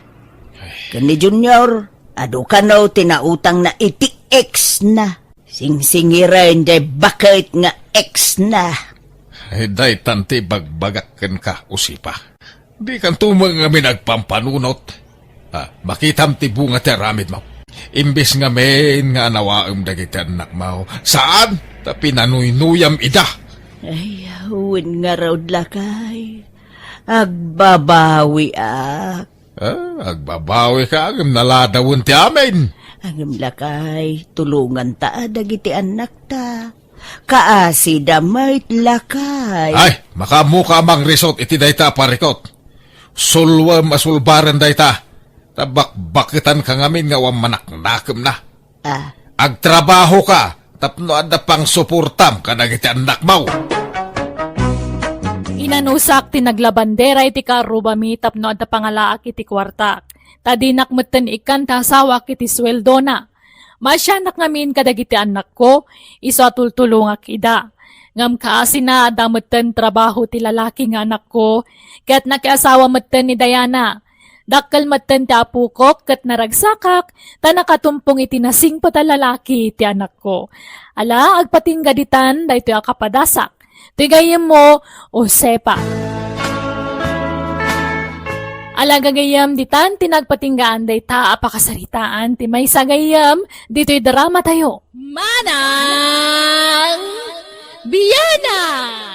Kani Junior, ado kano tinautang na iti ex na. Singsingiran day bakit nga ex na. Ay day tanti bagbagakan ka, usipa. Di kan tumang nga nagpampanunot. Makitam ti bunga ti aramid mo. Imbis nga men nga anawaam dagiti anak mo. Saan? Ta pinanuynuyam ida. Ay, huwin nga raw lakay. Agbabawi ak. Agbabawi ka agam naladawon ti amin. Agam lakay, tulungan ta dagiti anak ta. Kaasi damay lakay. Ay, makamuka mang resort iti dayta parikot. Sulwam asulbaran dayta. Tabak-bakitan ka ngamin nga wam manaknakem na. Agtrabaho ka, tapno adda pang suportam ka dagiti anak mo. Inanusak ti naglabandera iti karubami tapno adda pangalaak iti kwartak. Tadinak meten ikan tasawak iti sweldo na. Masyanak ngamin kadagiti anak ko, iso tultulungak ida. Ngam kaasi na adda meten trabaho ti lalaki nga anak ko, kaya't nakiasawa meten ni Diana. Dakkel matten ti apukok ket naragsakak, ta nakatumpong iti nasing patalalaki ti anak ko. Ala, agpatingga ditan, dahito akapadasak. Tigayem mo, o sepa. Ala gagayam ditan, tinagpatinggaan day ta apakasaritaan, ti may sagayam, dito'y drama tayo. Manang Biyana!